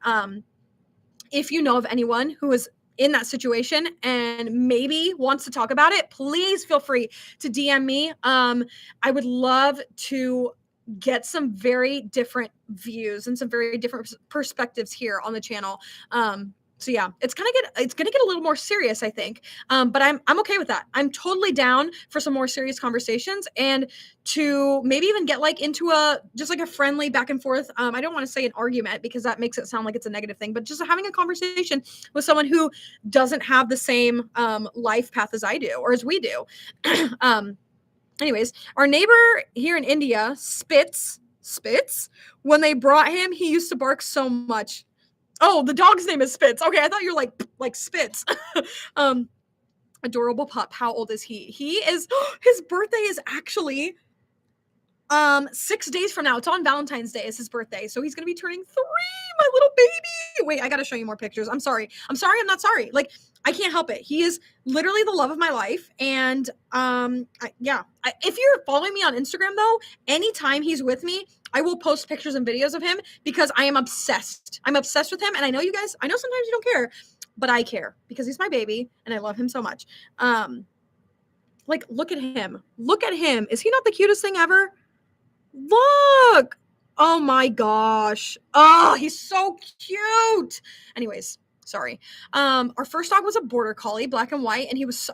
If you know of anyone who is in that situation and maybe wants to talk about it, please feel free to DM me. I would love to get some very different views and some very different perspectives here on the channel. So yeah, it's gonna get a little more serious, I think. But I'm okay with that. I'm totally down for some more serious conversations and to maybe even get like into just like a friendly back and forth. I don't want to say an argument because that makes it sound like it's a negative thing, but just having a conversation with someone who doesn't have the same life path as I do or as we do. Anyways, our neighbor here in India, Spitz, when they brought him, he used to bark so much. Oh, the dog's name is Spitz. Okay, I thought you were like Spitz. Adorable pup. How old is he? His birthday is actually 6 days from now. It's on Valentine's Day is his birthday. So he's going to be turning 3, my little baby. Wait, I got to show you more pictures. I'm sorry. I'm not sorry. Like, I can't help it. He is literally the love of my life. And if you're following me on Instagram though, anytime he's with me, I will post pictures and videos of him because I am obsessed. I'm obsessed with him. And I know sometimes you don't care, but I care because he's my baby and I love him so much. Like, look at him. Look at him. Is he not the cutest thing ever? Look. Oh my gosh. Oh, he's so cute. Anyways, sorry. Our first dog was a border collie, black and white, and he was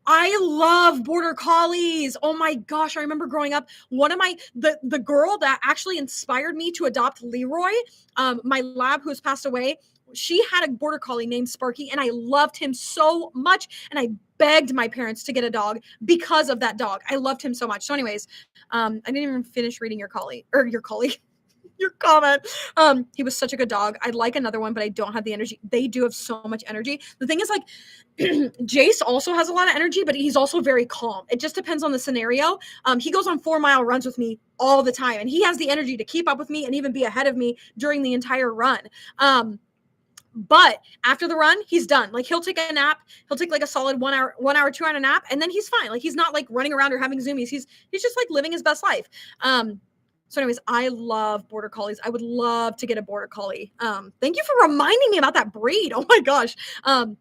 I love border collies. Oh my gosh, I remember growing up, the girl that actually inspired me to adopt Leroy, my lab who has passed away, she had a border collie named Sparky, and I loved him so much, and I begged my parents to get a dog because of that dog. I loved him so much. So anyways, I didn't even finish reading your comment. He was such a good dog. I'd like another one, but I don't have the energy. They do have so much energy. The thing is, like, Jace also has a lot of energy, but he's also very calm. It just depends on the scenario. He goes on 4-mile runs with me all the time, and he has the energy to keep up with me and even be ahead of me during the entire run. But after the run, he's done. Like, he'll take a nap. He'll take like a solid 1 hour, 2-hour nap, and then he's fine. Like, he's not like running around or having zoomies. He's just like living his best life. So anyways, I love border collies. I would love to get a border collie. Thank you for reminding me about that breed. Oh my gosh. I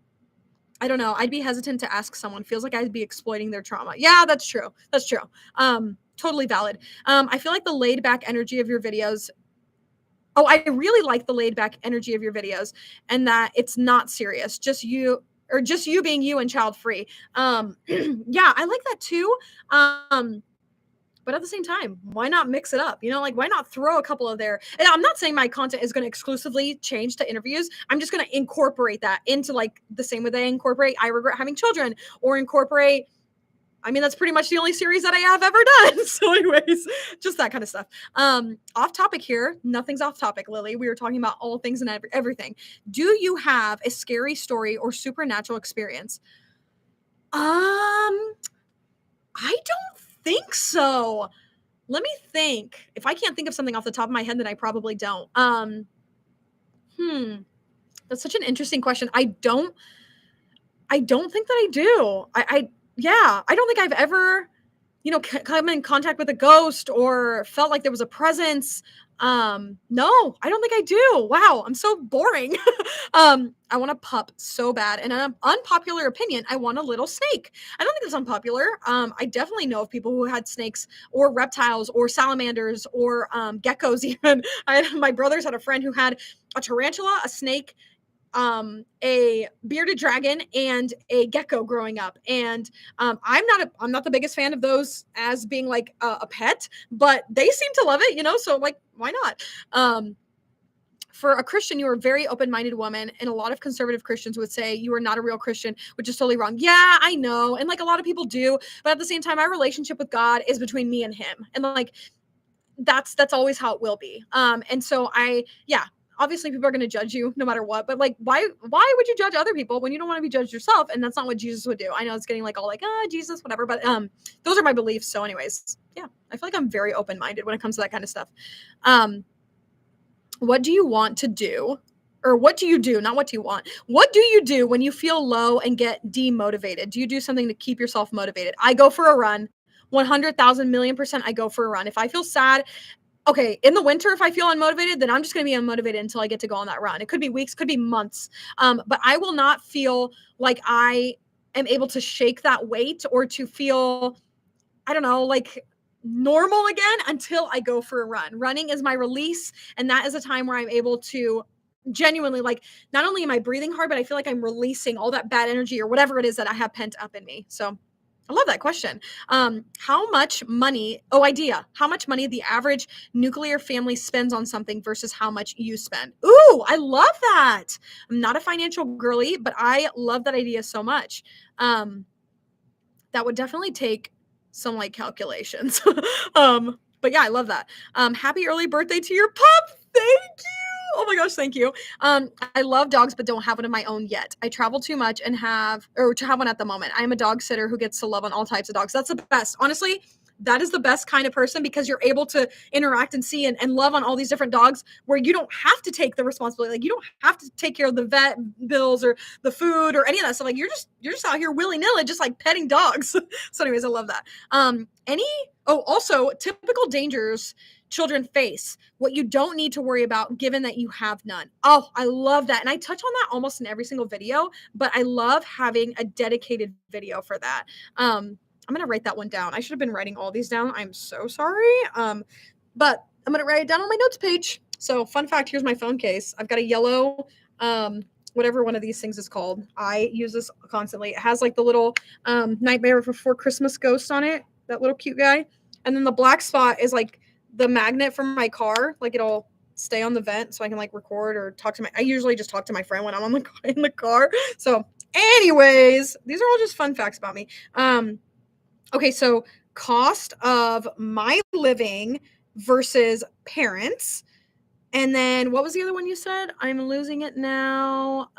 don't know. I'd be hesitant to ask someone. Feels like I'd be exploiting their trauma. Yeah, that's true. That's true. Totally valid. I feel like the laid back energy of your videos. Oh, I really like the laid back energy of your videos and that it's not serious. Just you being you and Childfree. Yeah, I like that too. But at the same time, why not mix it up? You know, like, why not throw a couple of and I'm not saying my content is going to exclusively change to interviews. I'm just going to incorporate that into like the same way they incorporate I regret having children or incorporate. I mean, that's pretty much the only series that I have ever done. So anyways, just that kind of stuff. Off topic here. Nothing's off topic, Lily. We were talking about all things and everything. Do you have a scary story or supernatural experience? I don't think so. Let me think. If I can't think of something off the top of my head, then I probably don't. That's such an interesting question. I don't think that I do. I don't think I've ever, come in contact with a ghost or felt like there was a presence. No, I don't think I do. Wow, I'm so boring. I want a pup so bad. And an unpopular opinion, I want a little snake. I don't think it's unpopular. I definitely know of people who had snakes or reptiles or salamanders or geckos even. My brothers had a friend who had a tarantula, a snake, a bearded dragon and a gecko growing up, and I'm not the biggest fan of those as being like a pet, but they seem to love it, so like why not? For a Christian, you are a very open-minded woman, and a lot of conservative Christians would say you are not a real Christian, which is totally wrong. Yeah, I know, and like a lot of people do, but at the same time, my relationship with God is between me and Him, and like that's always how it will be. And so yeah, obviously people are going to judge you no matter what, but like why would you judge other people when you don't want to be judged yourself? And that's not what Jesus would do. I know it's getting like all like Jesus whatever, but those are my beliefs. So anyways, yeah, I feel like I'm very open-minded when it comes to that kind of stuff. What do you want to do? Or what do you do? Not what do you want. What do you do when you feel low and get demotivated? Do you do something to keep yourself motivated? I go for a run. 100,000,000,000% I go for a run. If I feel sad, okay, in the winter, if I feel unmotivated, then I'm just going to be unmotivated until I get to go on that run. It could be weeks, could be months. But I will not feel like I am able to shake that weight or to feel, I don't know, like normal again until I go for a run. Running is my release. And that is a time where I'm able to genuinely, like, not only am I breathing hard, but I feel like I'm releasing all that bad energy or whatever it is that I have pent up in me. So I love that question. How much money, how much money the average nuclear family spends on something versus how much you spend. Ooh, I love that. I'm not a financial girly, but I love that idea so much. That would definitely take some like calculations. But yeah, I love that. Happy early birthday to your pup. Thank you. Oh my gosh, thank you. I love dogs, but don't have one of my own yet. I travel too much and to have one at the moment. I am a dog sitter who gets to love on all types of dogs. That's the best. Honestly, that is the best kind of person because you're able to interact and see and love on all these different dogs where you don't have to take the responsibility. Like you don't have to take care of the vet bills or the food or any of that stuff. Like you're just out here willy-nilly, just like petting dogs. So anyways, I love that. Also typical dangers children face, what you don't need to worry about given that you have none. Oh, I love that. And I touch on that almost in every single video, but I love having a dedicated video for that. I'm going to write that one down. I should have been writing all these down. I'm so sorry. But I'm going to write it down on my notes page. So fun fact, here's my phone case. I've got a yellow, whatever one of these things is called. I use this constantly. It has like the little Nightmare Before Christmas ghost on it, that little cute guy. And then the black spot is like the magnet from my car. Like it'll stay on the vent so I can like record or talk to I usually just talk to my friend when I'm in the car. So anyways, these are all just fun facts about me. Okay, so cost of my living versus parents. And then what was the other one you said? I'm losing it now.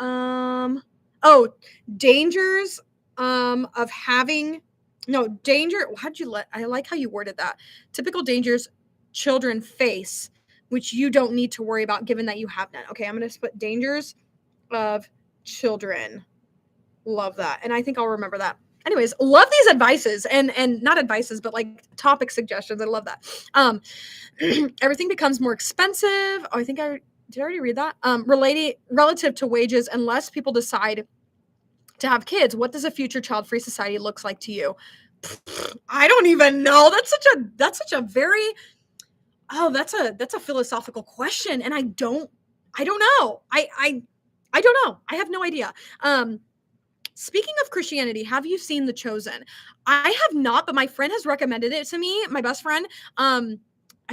Dangers of having I like how you worded that. Typical dangers children face, which you don't need to worry about given that you have none. Okay, I'm going to put dangers of children. Love that. And I think I'll remember that. Anyways, love these advices and not advices, but like topic suggestions. I love that. Everything becomes more expensive. Oh, I think did I already read that? Relative to wages, unless people decide to have kids. What does a future child-free society looks like to you? I don't even know. That's such a very, that's a philosophical question. And I don't know. I don't know. I have no idea. Speaking of Christianity, have you seen The Chosen? I have not, but my friend has recommended it to me, my best friend. I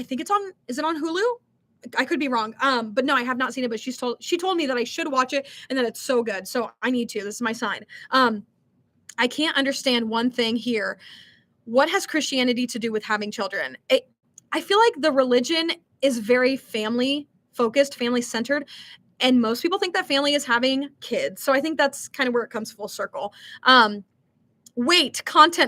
think is it on Hulu? I could be wrong. But no, I have not seen it, but she told me that I should watch it and that it's so good. So I need to. This is my sign. I can't understand one thing here. What has Christianity to do with having children? I feel like the religion is very family focused, family centered. And most people think that family is having kids. So I think that's kind of where it comes full circle. Content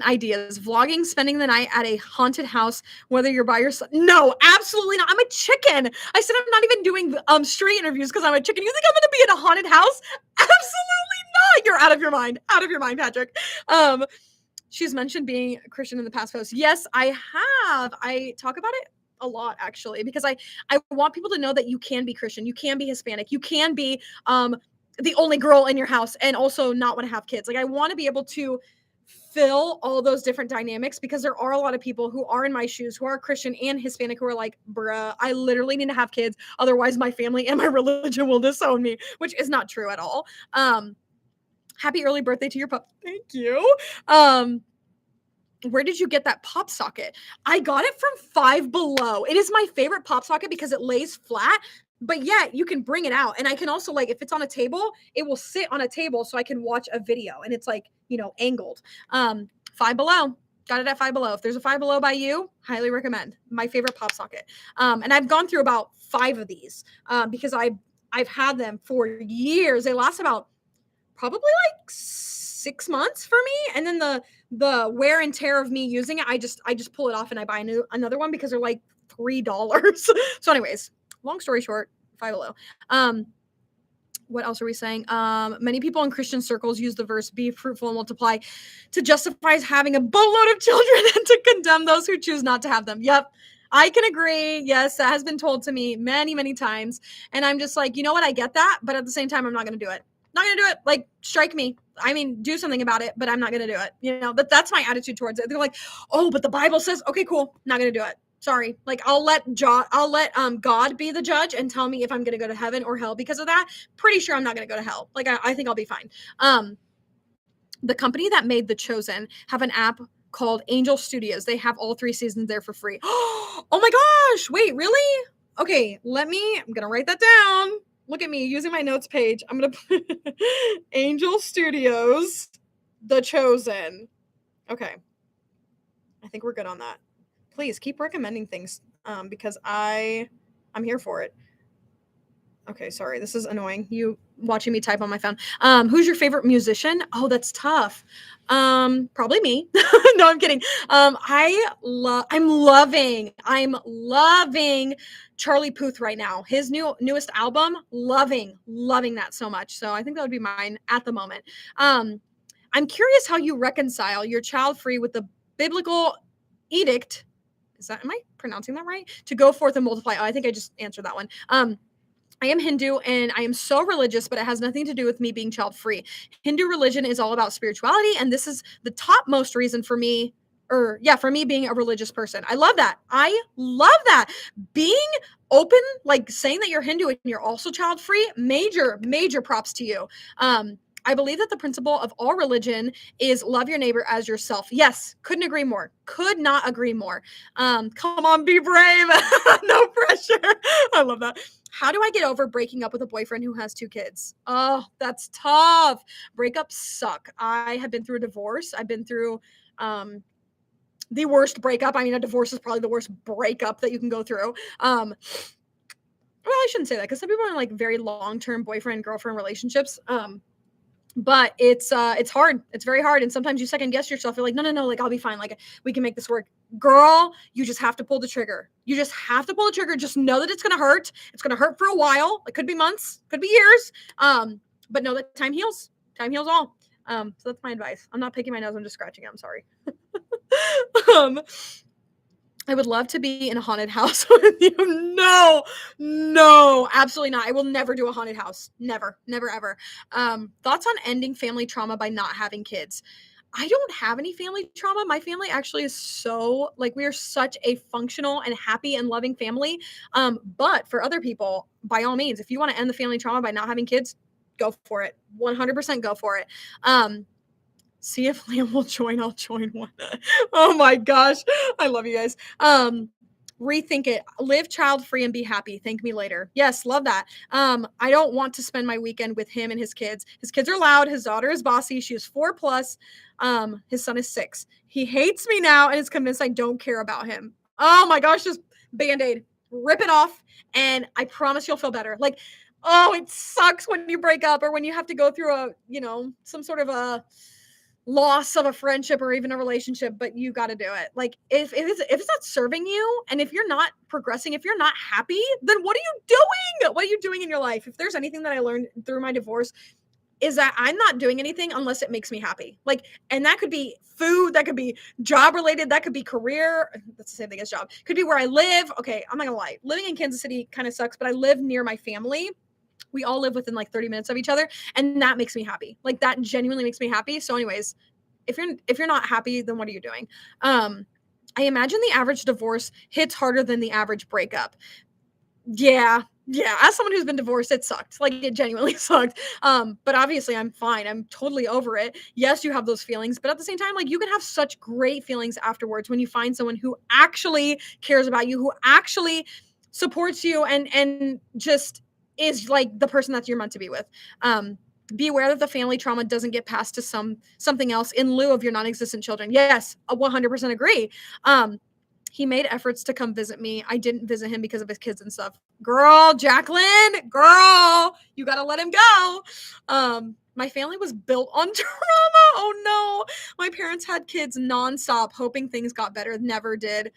ideas, vlogging, spending the night at a haunted house, whether you're by yourself. No, absolutely not. I'm a chicken. I said I'm not even doing street interviews because I'm a chicken. You think I'm going to be in a haunted house? Absolutely not. You're out of your mind. Out of your mind, Patrick. She's mentioned being a Christian in the past post. Yes, I have. I talk about it a lot actually because I want people to know that you can be Christian, you can be Hispanic, you can be the only girl in your house and also not want to have kids. Like I want to be able to fill all those different dynamics, because there are a lot of people who are in my shoes, who are Christian and Hispanic, who are like, bruh, I literally need to have kids. Otherwise my family and my religion will disown me, which is not true at all. Happy early birthday to your pup. Thank you. Where did you get that pop socket? I got it from Five Below. It is my favorite pop socket because it lays flat, but yet you can bring it out. And I can also, like, if it's on a table, it will sit on a table so I can watch a video, and it's like, angled. Five Below. Got it at Five Below. If there's a Five Below by you, highly recommend. My favorite pop socket. And I've gone through about 5 of these because I've had them for years. They last about probably like 6 months for me, and then the wear and tear of me using it, I just pull it off and I buy another one because they're like $3. So anyways, long story short, Five Below. What else are we saying? Many people in Christian circles use the verse "be fruitful and multiply" to justify having a boatload of children and to condemn those who choose not to have them. Yep, I can agree. Yes, that has been told to me many, many times, and I'm just like, you know what? I get that, but at the same time, I'm not going to do it. Not going to do it. Like, strike me. I mean, do something about it, but I'm not going to do it. But that's my attitude towards it. They're like, oh, but the Bible says, okay, cool. Not going to do it. Sorry. Like, I'll let God be the judge and tell me if I'm going to go to heaven or hell because of that. Pretty sure I'm not going to go to hell. Like, I think I'll be fine. The company that made The Chosen have an app called Angel Studios. They have all 3 seasons there for free. Oh my gosh. Wait, really? Okay. I'm going to write that down. Look at me using my notes page. I'm going to put Angel Studios, The Chosen. Okay. I think we're good on that. Please keep recommending things because I'm here for it. Okay, sorry. This is annoying. You watching me type on my phone. Who's your favorite musician? Oh, that's tough. Probably me. No, I'm kidding. I'm loving Charlie Puth right now. His newest album, loving that so much. So I think that would be mine at the moment. I'm curious how you reconcile your Childfree with the biblical edict. Am I pronouncing that right? To go forth and multiply. Oh, I think I just answered that one. I am Hindu and I am so religious, but it has nothing to do with me being child-free. Hindu religion is all about spirituality, and this is the topmost reason for me, for me being a religious person. I love that. Being open, like saying that you're Hindu and you're also child-free, major props to you. I believe that the principle of all religion is love your neighbor as yourself. Yes, couldn't agree more. Could not agree more. Come on, be brave. No pressure. I love that. How do I get over breaking up with a boyfriend who has 2 kids? Oh, that's tough. Breakups suck. I have been through a divorce. I've been through the worst breakup. I mean, a divorce is probably the worst breakup that you can go through. Well, I shouldn't say that because some people are in like very long-term boyfriend-girlfriend relationships. But it's hard. It's very hard. And sometimes you second guess yourself. You're like, no, like I'll be fine. Like we can make this work. Girl, you just have to pull the trigger. You just have to pull the trigger. Just know that it's going to hurt. It's going to hurt for a while. It could be months, could be years. But know that time heals. Time heals all. So that's my advice. I'm not picking my nose. I'm just scratching it. I'm sorry. I would love to be in a haunted house with you. No, absolutely not. I will never do a haunted house. Never, ever. Thoughts on ending family trauma by not having kids? I don't have any family trauma. My family actually is so, like, we are such a functional and happy and loving family. But for other people, by all means, if you want to end the family trauma by not having kids, go for it. 100% go for it. See if Liam will join. I'll join one. Oh my gosh. I love you guys. Rethink it. Live child-free and be happy. Thank me later. Yes, love that. I don't want to spend my weekend with him and his kids. His kids are loud. His daughter is bossy. She is 4+. His son is 6. He hates me now and is convinced I don't care about him. Oh my gosh, just Band-Aid. Rip it off and I promise you'll feel better. Like, oh, it sucks when you break up or when you have to go through some sort of a loss of a friendship or even a relationship, but you got to do it. Like if it's not serving you and if you're not progressing, if you're not happy, then what are you doing? What are you doing in your life? If there's anything that I learned through my divorce is that I'm not doing anything unless it makes me happy. Like, and that could be food, that could be job related, that could be career. That's the same thing as job. Could be where I live. Okay, I'm not gonna lie. Living in Kansas City kind of sucks, but I live near my family. We all live within like 30 minutes of each other. And that makes me happy. Like that genuinely makes me happy. So anyways, if you're not happy, then what are you doing? I imagine the average divorce hits harder than the average breakup. Yeah. Yeah, as someone who's been divorced, it sucked. Like, it genuinely sucked. But obviously I'm fine. I'm totally over it. Yes, you have those feelings, but at the same time, like, you can have such great feelings afterwards when you find someone who actually cares about you, who actually supports you and just is like the person that you're meant to be with. Be aware that the family trauma doesn't get passed to something else in lieu of your non-existent children. Yes, I 100% agree. He made efforts to come visit me. I didn't visit him because of his kids and stuff. Girl, Jacqueline, girl, you gotta let him go. My family was built on trauma. Oh no. My parents had kids nonstop, hoping things got better. Never did.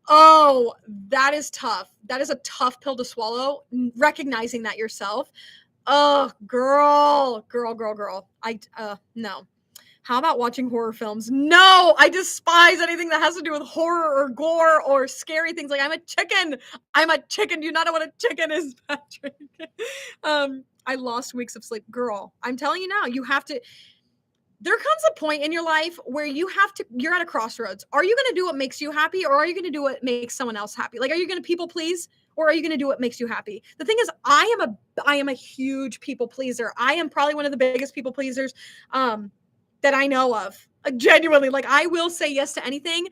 Oh, that is tough. That is a tough pill to swallow, recognizing that yourself. Oh, girl. No. How about watching horror films? No, I despise anything that has to do with horror or gore or scary things. Like, I'm a chicken. I'm a chicken. Do you not know what a chicken is, Patrick? I lost weeks of sleep. Girl, I'm telling you now, you have to. There comes a point in your life where you're at a crossroads. Are you going to do what makes you happy, or are you going to do what makes someone else happy? Like, are you going to people please, or are you going to do what makes you happy? The thing is, I am a huge people pleaser. I am probably one of the biggest people pleasers that I know of. Genuinely, like, I will say yes to anything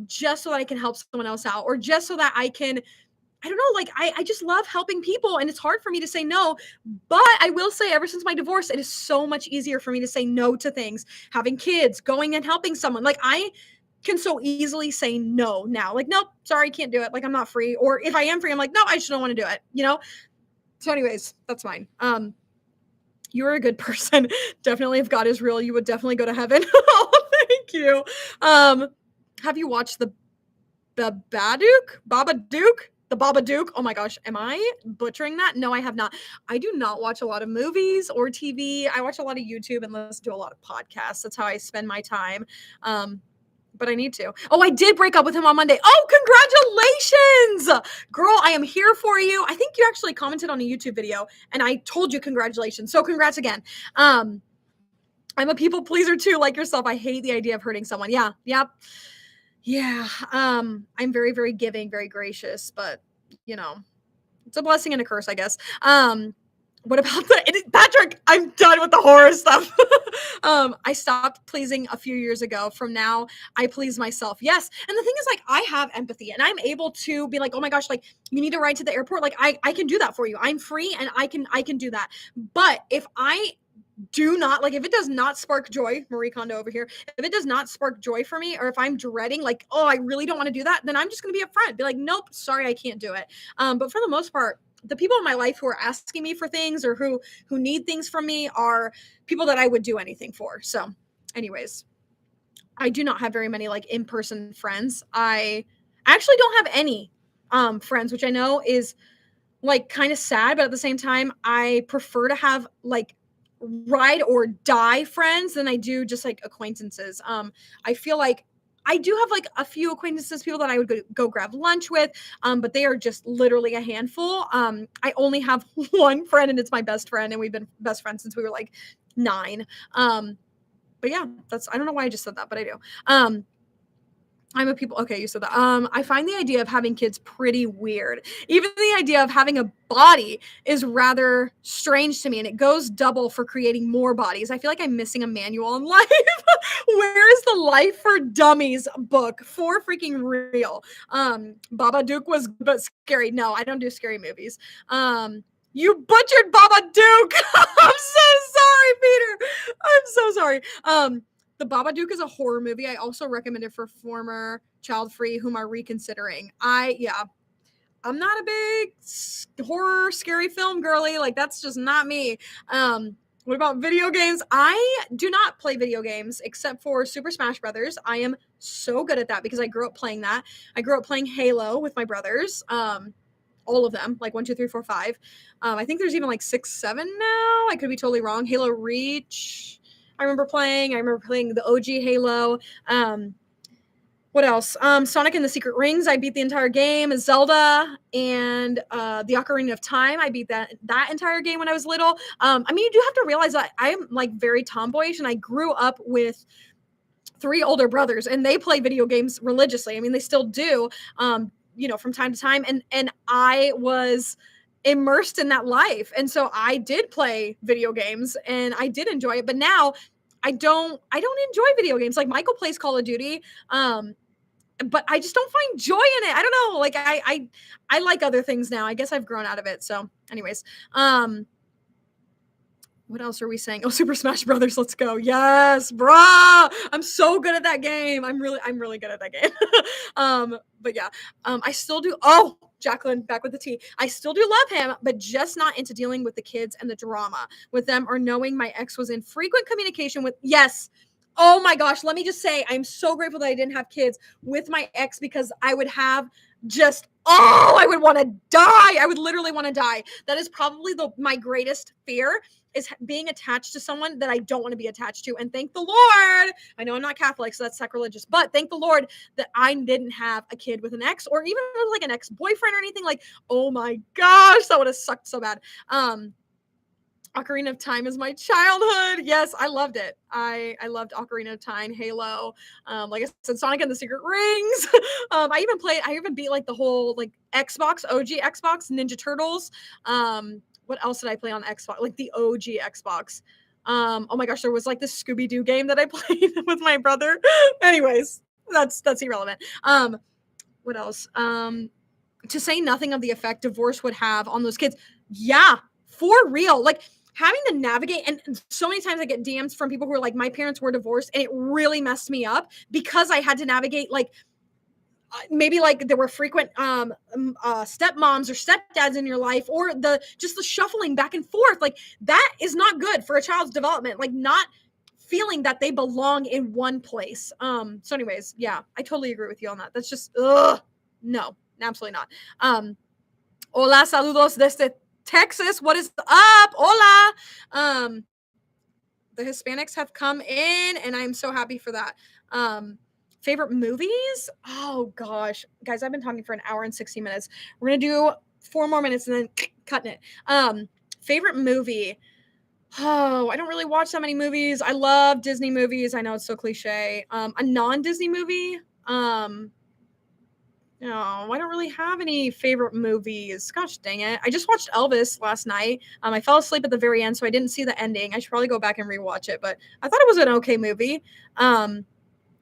just so that I can help someone else out, or just so that I can, I don't know, like, I just love helping people, and it's hard for me to say no. But I will say, ever since my divorce, it is so much easier for me to say no to things. Having kids, going and helping someone. Like, I can so easily say no now. Like, nope, sorry, can't do it. Like, I'm not free. Or if I am free, I'm like, no, I just don't want to do it, you know? So anyways, that's fine. You are a good person. Definitely, if God is real, you would definitely go to heaven. Oh, thank you. Have you watched the Babadook? The Babadook. Oh my gosh, am I butchering that? No, I have not. I do not watch a lot of movies or TV. I watch a lot of YouTube and listen to a lot of podcasts. That's how I spend my time. But I need to. Oh, I did break up with him on Monday. Oh, congratulations! Girl, I am here for you. I think you actually commented on a YouTube video and I told you congratulations. So congrats again. I'm a people pleaser too, like yourself. I hate the idea of hurting someone. Yeah. Yep. Yeah. I'm very, very giving, very gracious, but you know, it's a blessing and a curse, I guess. What about Patrick? I'm done with the horror stuff. I stopped pleasing a few years ago. From now, I please myself. Yes. And the thing is, like, I have empathy and I'm able to be like, oh my gosh, like, you need a ride to the airport. Like, I can do that for you. I'm free and I can do that. But if I do not, like, if it does not spark joy, Marie Kondo over here, if it does not spark joy for me, or if I'm dreading, like, oh, I really don't want to do that, then I'm just going to be upfront, be like, nope, sorry, I can't do it. But for the most part, the people in my life who are asking me for things or who need things from me are people that I would do anything for. So anyways, I do not have very many like in-person friends. I actually don't have any friends, which I know is like kind of sad, but at the same time, I prefer to have like ride or die friends than I do just like acquaintances. I feel like I do have like a few acquaintances, people that I would go grab lunch with, but they are just literally a handful. I only have one friend and it's my best friend, and we've been best friends since we were like 9. But yeah, I don't know why I just said that, but I do. I'm a people. Okay, you said that. I find the idea of having kids pretty weird. Even the idea of having a body is rather strange to me, and it goes double for creating more bodies. I feel like I'm missing a manual on life. Where is the Life for Dummies book? For freaking real. Babadook was but scary. No, I don't do scary movies. You butchered Babadook. I'm so sorry, Peter. I'm so sorry. The Babadook is a horror movie. I also recommend it for former Childfree whom are reconsidering. I'm not a big horror, scary film girly. Like, that's just not me. What about video games? I do not play video games except for Super Smash Brothers. I am so good at that because I grew up playing that. I grew up playing Halo with my brothers. All of them, like 1, 2, 3, 4, 5. I think there's even like 6, 7 now. I could be totally wrong. Halo Reach. I remember playing the OG Halo. What else? Sonic and the Secret Rings. I beat the entire game. Zelda and the Ocarina of Time. I beat that entire game when I was little. I mean, you do have to realize that I'm like very tomboyish, and I grew up with three older brothers, and they play video games religiously. I mean, they still do, from time to time. And I was immersed in that life. And so I did play video games and I did enjoy it. But now I don't enjoy video games. Like Michael plays Call of Duty. But I just don't find joy in it. I don't know. Like I like other things now. I guess I've grown out of it. So anyways, what else are we saying? Oh, Super Smash Brothers, let's go. Yes, bruh. I'm so good at that game. I'm really good at that game. But yeah, I still do. Oh, Jacqueline, back with the T. I still do love him, but just not into dealing with the kids and the drama with them or knowing my ex was in frequent communication with, yes. Oh my gosh, let me just say, I'm so grateful that I didn't have kids with my ex because I would have I would want to die. I would literally want to die. That is probably my greatest fear is being attached to someone that I don't want to be attached to. And thank the Lord, I know I'm not Catholic, so that's sacrilegious, but thank the Lord that I didn't have a kid with an ex or even like an ex-boyfriend or anything. Like, oh my gosh, that would have sucked so bad. Ocarina of Time is my childhood. Yes, I loved it. I loved Ocarina of Time, Halo. Like I said, Sonic and the Secret Rings. I even beat like the whole like Xbox, OG Xbox, Ninja Turtles. What else did I play on Xbox? Like the OG Xbox. Oh my gosh, there was like this Scooby-Doo game that I played with my brother. Anyways, that's irrelevant. What else? To say nothing of the effect divorce would have on those kids. Yeah, for real. Like having to navigate, and so many times I get DMs from people who are like, my parents were divorced, and it really messed me up because I had to navigate like maybe like there were frequent stepmoms or stepdads in your life, or the shuffling back and forth. Like that is not good for a child's development. Like not feeling that they belong in one place. So anyways, yeah, I totally agree with you on that. That's just no, absolutely not. Hola, saludos desde Texas. What is up? Hola. The Hispanics have come in and I'm so happy for that. Favorite movies? Oh gosh, guys, I've been talking for an hour and 60 minutes. We're going to do 4 more minutes and then cutting it. Favorite movie? Oh, I don't really watch that many movies. I love Disney movies. I know it's so cliche. A non-Disney movie? No, I don't really have any favorite movies. Gosh dang it. I just watched Elvis last night. I fell asleep at the very end, so I didn't see the ending. I should probably go back and rewatch it, but I thought it was an okay movie.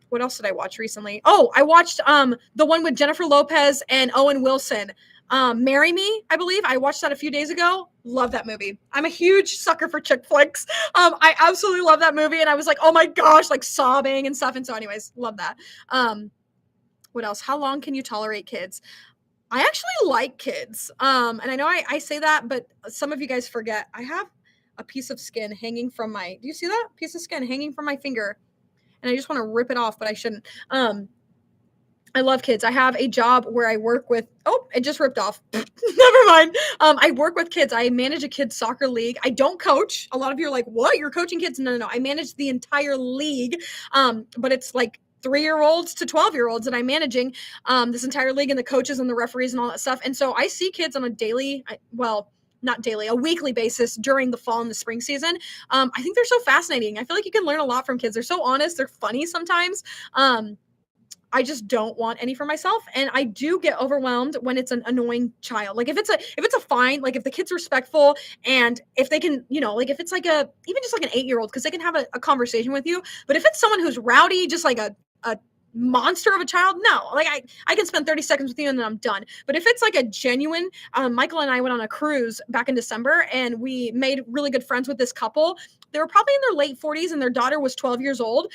What else did I watch recently? Oh, I watched the one with Jennifer Lopez and Owen Wilson. Marry Me, I believe. I watched that a few days ago. Love that movie. I'm a huge sucker for chick flicks. I absolutely love that movie, and I was like, oh my gosh, like sobbing and stuff. And so anyways, love that. What else? How long can you tolerate kids? I actually like kids. And I know I say that, but some of you guys forget. I have a piece of skin hanging from do you see that? Piece of skin hanging from my finger. And I just want to rip it off, but I shouldn't. I love kids. I have a job where I work with, it just ripped off. Never mind. I work with kids. I manage a kids soccer league. I don't coach. A lot of you are like, what? You're coaching kids? No. I manage the entire league. But it's like 3-year-olds to 12-year-olds that I'm managing this entire league, and the coaches and the referees and all that stuff. And so I see kids on a weekly basis during the fall and the spring season. I think they're so fascinating. I feel like you can learn a lot from kids. They're so honest. They're funny sometimes. I just don't want any for myself. And I do get overwhelmed when it's an annoying child. Like if it's a fine, like if the kid's respectful and if they can, like if it's like even just like an 8-year-old, because they can have a conversation with you. But if it's someone who's rowdy, just like a monster of a child, no. Like I can spend 30 seconds with you and then I'm done. But if it's like a genuine, Michael and I went on a cruise back in December and we made really good friends with this couple. They were probably in their late 40s and their daughter was 12 years old.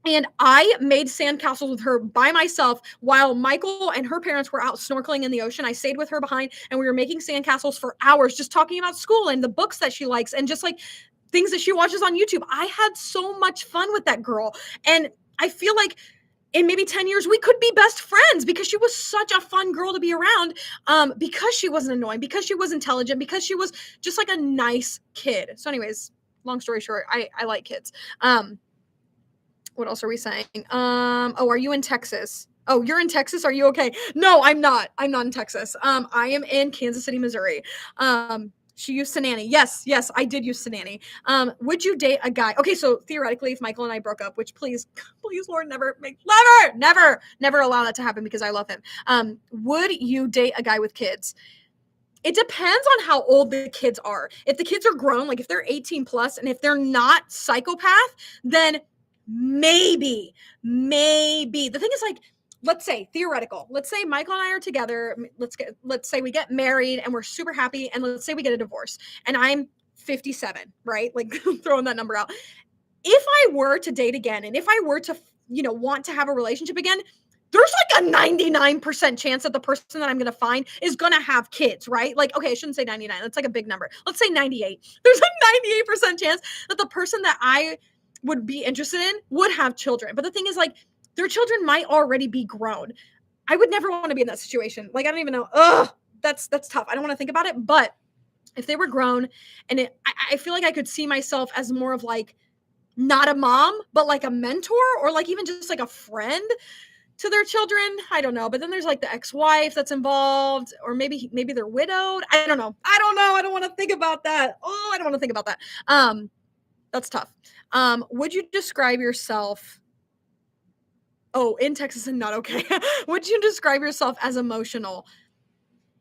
And I made sandcastles with her by myself while Michael and her parents were out snorkeling in the ocean. I stayed with her behind and we were making sandcastles for hours, just talking about school and the books that she likes and just like things that she watches on YouTube. I had so much fun with that girl. And I feel like in maybe 10 years, we could be best friends because she was such a fun girl to be around, because she wasn't annoying, because she was intelligent, because she was just like a nice kid. So anyways, long story short, I like kids. What else are we saying? Are you in Texas? Oh, you're in Texas. Are you okay? No, I'm not. I'm not in Texas. I am in Kansas City, Missouri. She used to nanny. Yes, yes, I did used to nanny. Would you date a guy? Okay, so theoretically, if Michael and I broke up, which please, please, Lord, never allow that to happen because I love him. Would you date a guy with kids? It depends on how old the kids are. If the kids are grown, like if they're 18 plus, and if they're not psychopath, then maybe, maybe. The thing is, like, let's say theoretical. Let's say Michael and I are together. Let's say we get married and we're super happy, and let's say we get a divorce, and I'm 57, right? Like throwing that number out. If I were to date again, and if I were to, want to have a relationship again, there's like a 99% chance that the person that I'm going to find is going to have kids, right? Like, okay, I shouldn't say 99. That's like a big number. Let's say 98. There's a 98% chance that the person that I would be interested in would have children. But the thing is, like, their children might already be grown. I would never want to be in that situation. Like, I don't even know. Ugh, that's tough. I don't want to think about it. But if they were grown, and I feel like I could see myself as more of like, not a mom, but like a mentor, or like even just like a friend to their children. I don't know. But then there's like the ex-wife that's involved, or maybe they're widowed. I don't know. I don't want to think about that. Oh, I don't want to think about that. That's tough. Would you describe yourself? Oh, in Texas and not okay. Would you describe yourself as emotional?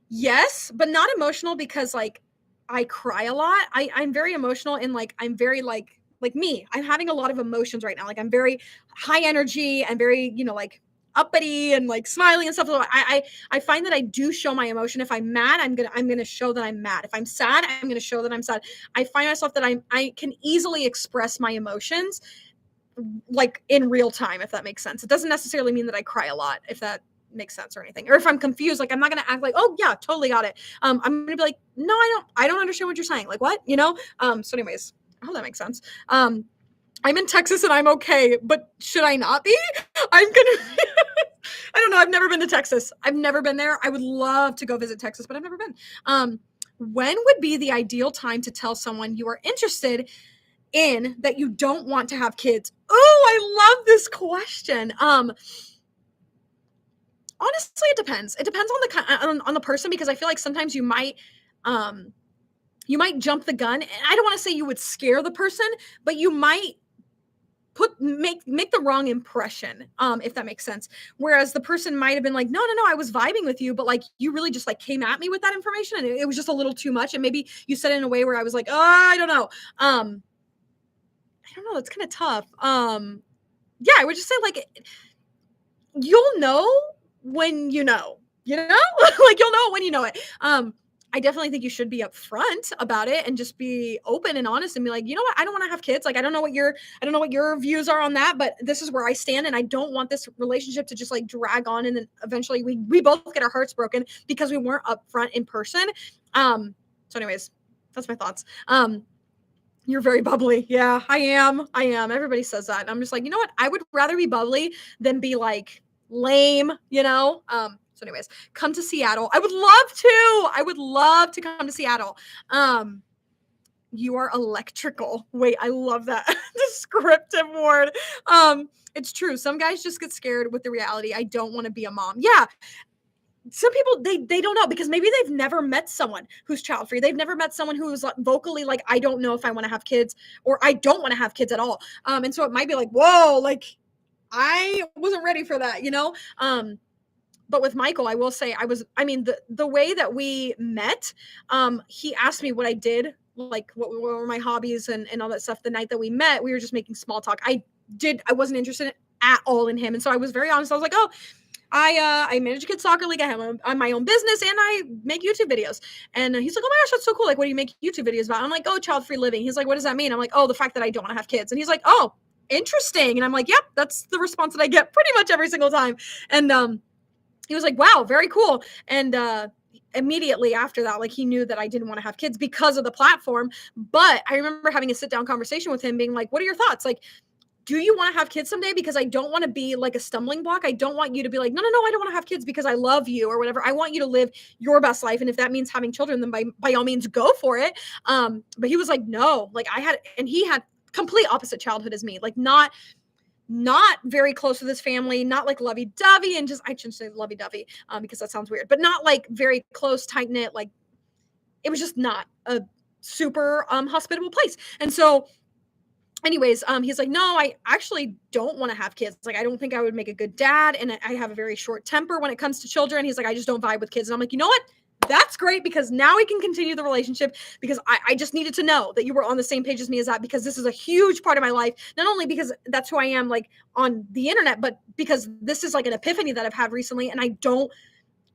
Yes, but not emotional because like I cry a lot. I'm very emotional, and like I'm very like me. I'm having a lot of emotions right now. Like I'm very high energy and very, like uppity and like smiling and stuff. So I find that I do show my emotion. If I'm mad, I'm gonna show that I'm mad. If I'm sad, I'm gonna show that I'm sad. I find myself that I can easily express my emotions like in real time, if that makes sense. It doesn't necessarily mean that I cry a lot, if that makes sense or anything. Or if I'm confused, like I'm not gonna act like, oh yeah, totally got it. I'm gonna be like, no, I don't understand what you're saying. Like what? So anyways, I hope that makes sense. I'm in Texas and I'm okay, but should I not be? I'm gonna I don't know. I've never been to Texas. I've never been there. I would love to go visit Texas, but I've never been. When would be the ideal time to tell someone you are interested in that you don't want to have kids? Oh, I love this question. Honestly, it depends. It depends on the person, because I feel like sometimes you might jump the gun. And I don't want to say you would scare the person, but you might make the wrong impression, if that makes sense. Whereas the person might have been like, no, I was vibing with you, but like you really just like came at me with that information, and it was just a little too much. And maybe you said it in a way where I was like, oh, I don't know. It's kind of tough. Yeah, I would just say like you'll know when you know, like you'll know when you know it. I definitely think you should be upfront about it and just be open and honest and be like, you know what, I don't want to have kids. Like, I don't know what your views are on that, but this is where I stand, and I don't want this relationship to just like drag on, and then eventually we both get our hearts broken because we weren't upfront in person. So anyways, that's my thoughts. You're very bubbly. Yeah, I am. Everybody says that. And I'm just like, you know what? I would rather be bubbly than be like lame, So anyways, come to Seattle. I would love to come to Seattle. You are electrical. Wait, I love that descriptive word. It's true. Some guys just get scared with the reality. I don't want to be a mom. Yeah. Some people they don't know, because maybe they've never met someone who's child free. They've never met someone who's like vocally like, I don't know if I want to have kids, or I don't want to have kids at all. And so it might be like, whoa, like I wasn't ready for that, But with Michael, I will say the way that we met, he asked me what I did, like what were my hobbies and all that stuff. The night that we met, we were just making small talk. I wasn't interested at all in him. And so I was very honest. I was like, oh, I manage a kids soccer league. I have my own business, and I make YouTube videos. And he's like, oh my gosh, that's so cool. Like, what do you make YouTube videos about? I'm like, oh, child-free living. He's like, what does that mean? I'm like, oh, the fact that I don't want to have kids. And he's like, oh, interesting. And I'm like, yep, that's the response that I get pretty much every single time. And he was like, wow, very cool. And immediately after that, like, he knew that I didn't want to have kids because of the platform. But I remember having a sit-down conversation with him being like, what are your thoughts? Like, do you want to have kids someday? Because I don't want to be like a stumbling block. I don't want you to be like, no, I don't want to have kids because I love you or whatever. I want you to live your best life. And if that means having children, then by all means, go for it. But he was like, no, like he had complete opposite childhood as me, like not very close with his family, not like lovey-dovey, and just, I shouldn't say lovey-dovey because that sounds weird, but not like very close, tight-knit, like it was just not a super hospitable place. And so anyways, he's like, no, I actually don't want to have kids. Like, I don't think I would make a good dad. And I have a very short temper when it comes to children. He's like, I just don't vibe with kids. And I'm like, you know what? That's great, because now we can continue the relationship, because I just needed to know that you were on the same page as me as that, because this is a huge part of my life. Not only because that's who I am, like on the internet, but because this is like an epiphany that I've had recently. And I don't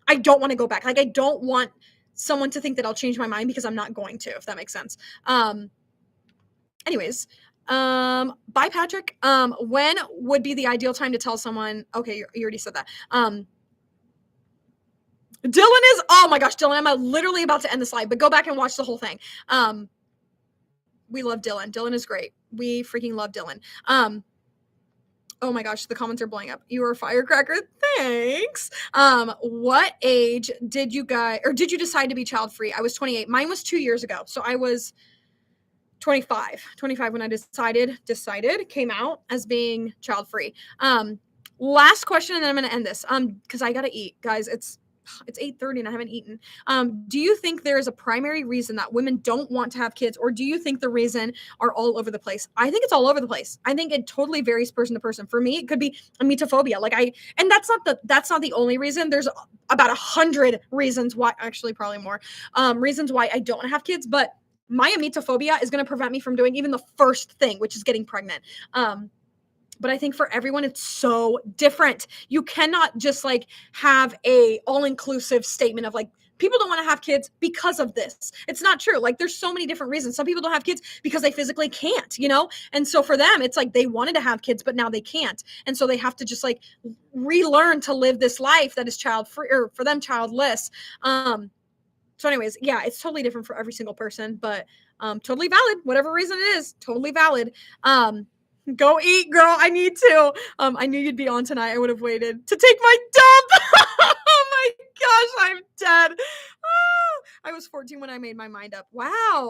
want to go back. Like, I don't want someone to think that I'll change my mind, because I'm not going to, if that makes sense. Anyways, bye Patrick. When would be the ideal time to tell someone? Okay, you already said that. Dylan is, oh my gosh, Dylan, I'm literally about to end the slide, but go back and watch the whole thing. We love Dylan. Dylan is great. We freaking love Dylan. Oh my gosh, the comments are blowing up. You are a firecracker. Thanks. What age did you decide to be child free? I was 28. Mine was 2 years ago. So I was 25 when I decided, came out as being child free. Last question, and then I'm going to end this. Cause I got to eat, guys. It's 8:30 and I haven't eaten. Do you think there is a primary reason that women don't want to have kids, or do you think the reason are all over the place? I think it's all over the place. I think it totally varies person to person. For me, it could be emetophobia. And that's not the only reason. There's about 100 reasons why, actually probably more, reasons why I don't want to have kids, but my emetophobia is going to prevent me from doing even the first thing, which is getting pregnant. But I think for everyone, it's so different. You cannot just like have a all-inclusive statement of like, people don't want to have kids because of this. It's not true. Like, there's so many different reasons. Some people don't have kids because they physically can't, And so for them, it's like they wanted to have kids, but now they can't. And so they have to just like relearn to live this life that is child-free, or for them, childless. So anyways, yeah, it's totally different for every single person, but totally valid. Whatever reason it is, totally valid. Go eat, girl. I need to. I knew you'd be on tonight. I would have waited to take my dump. Oh my gosh, I'm dead. I was 14 when I made my mind up. Wow.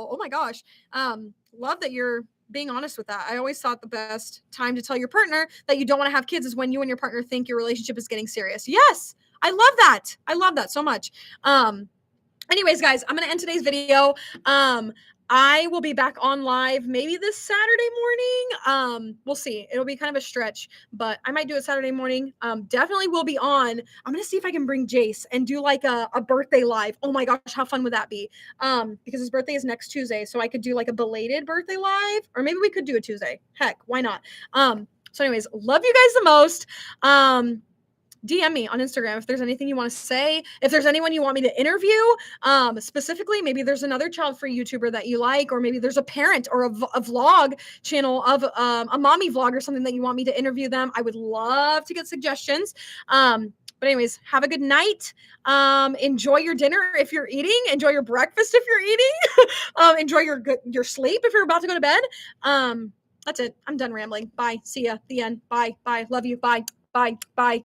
Oh my gosh. Love that you're being honest with that. I always thought the best time to tell your partner that you don't want to have kids is when you and your partner think your relationship is getting serious. Yes. I love that. I love that so much. Anyways, guys, I'm going to end today's video. I will be back on live maybe this Saturday morning. We'll see. It'll be kind of a stretch, but I might do it Saturday morning. Definitely will be on. I'm going to see if I can bring Jace and do like a birthday live. Oh my gosh, how fun would that be? Because his birthday is next Tuesday. So I could do like a belated birthday live, or maybe we could do a Tuesday. Heck, why not? So anyways, love you guys the most. DM me on Instagram if there's anything you want to say. If there's anyone you want me to interview, specifically, maybe there's another child-free YouTuber that you like, or maybe there's a parent or a vlog channel of a mommy vlog or something that you want me to interview them. I would love to get suggestions. But anyways, have a good night. Enjoy your dinner if you're eating. Enjoy your breakfast if you're eating. Enjoy your sleep if you're about to go to bed. That's it. I'm done rambling. Bye. See ya. The end. Bye. Bye. Love you. Bye. Bye. Bye.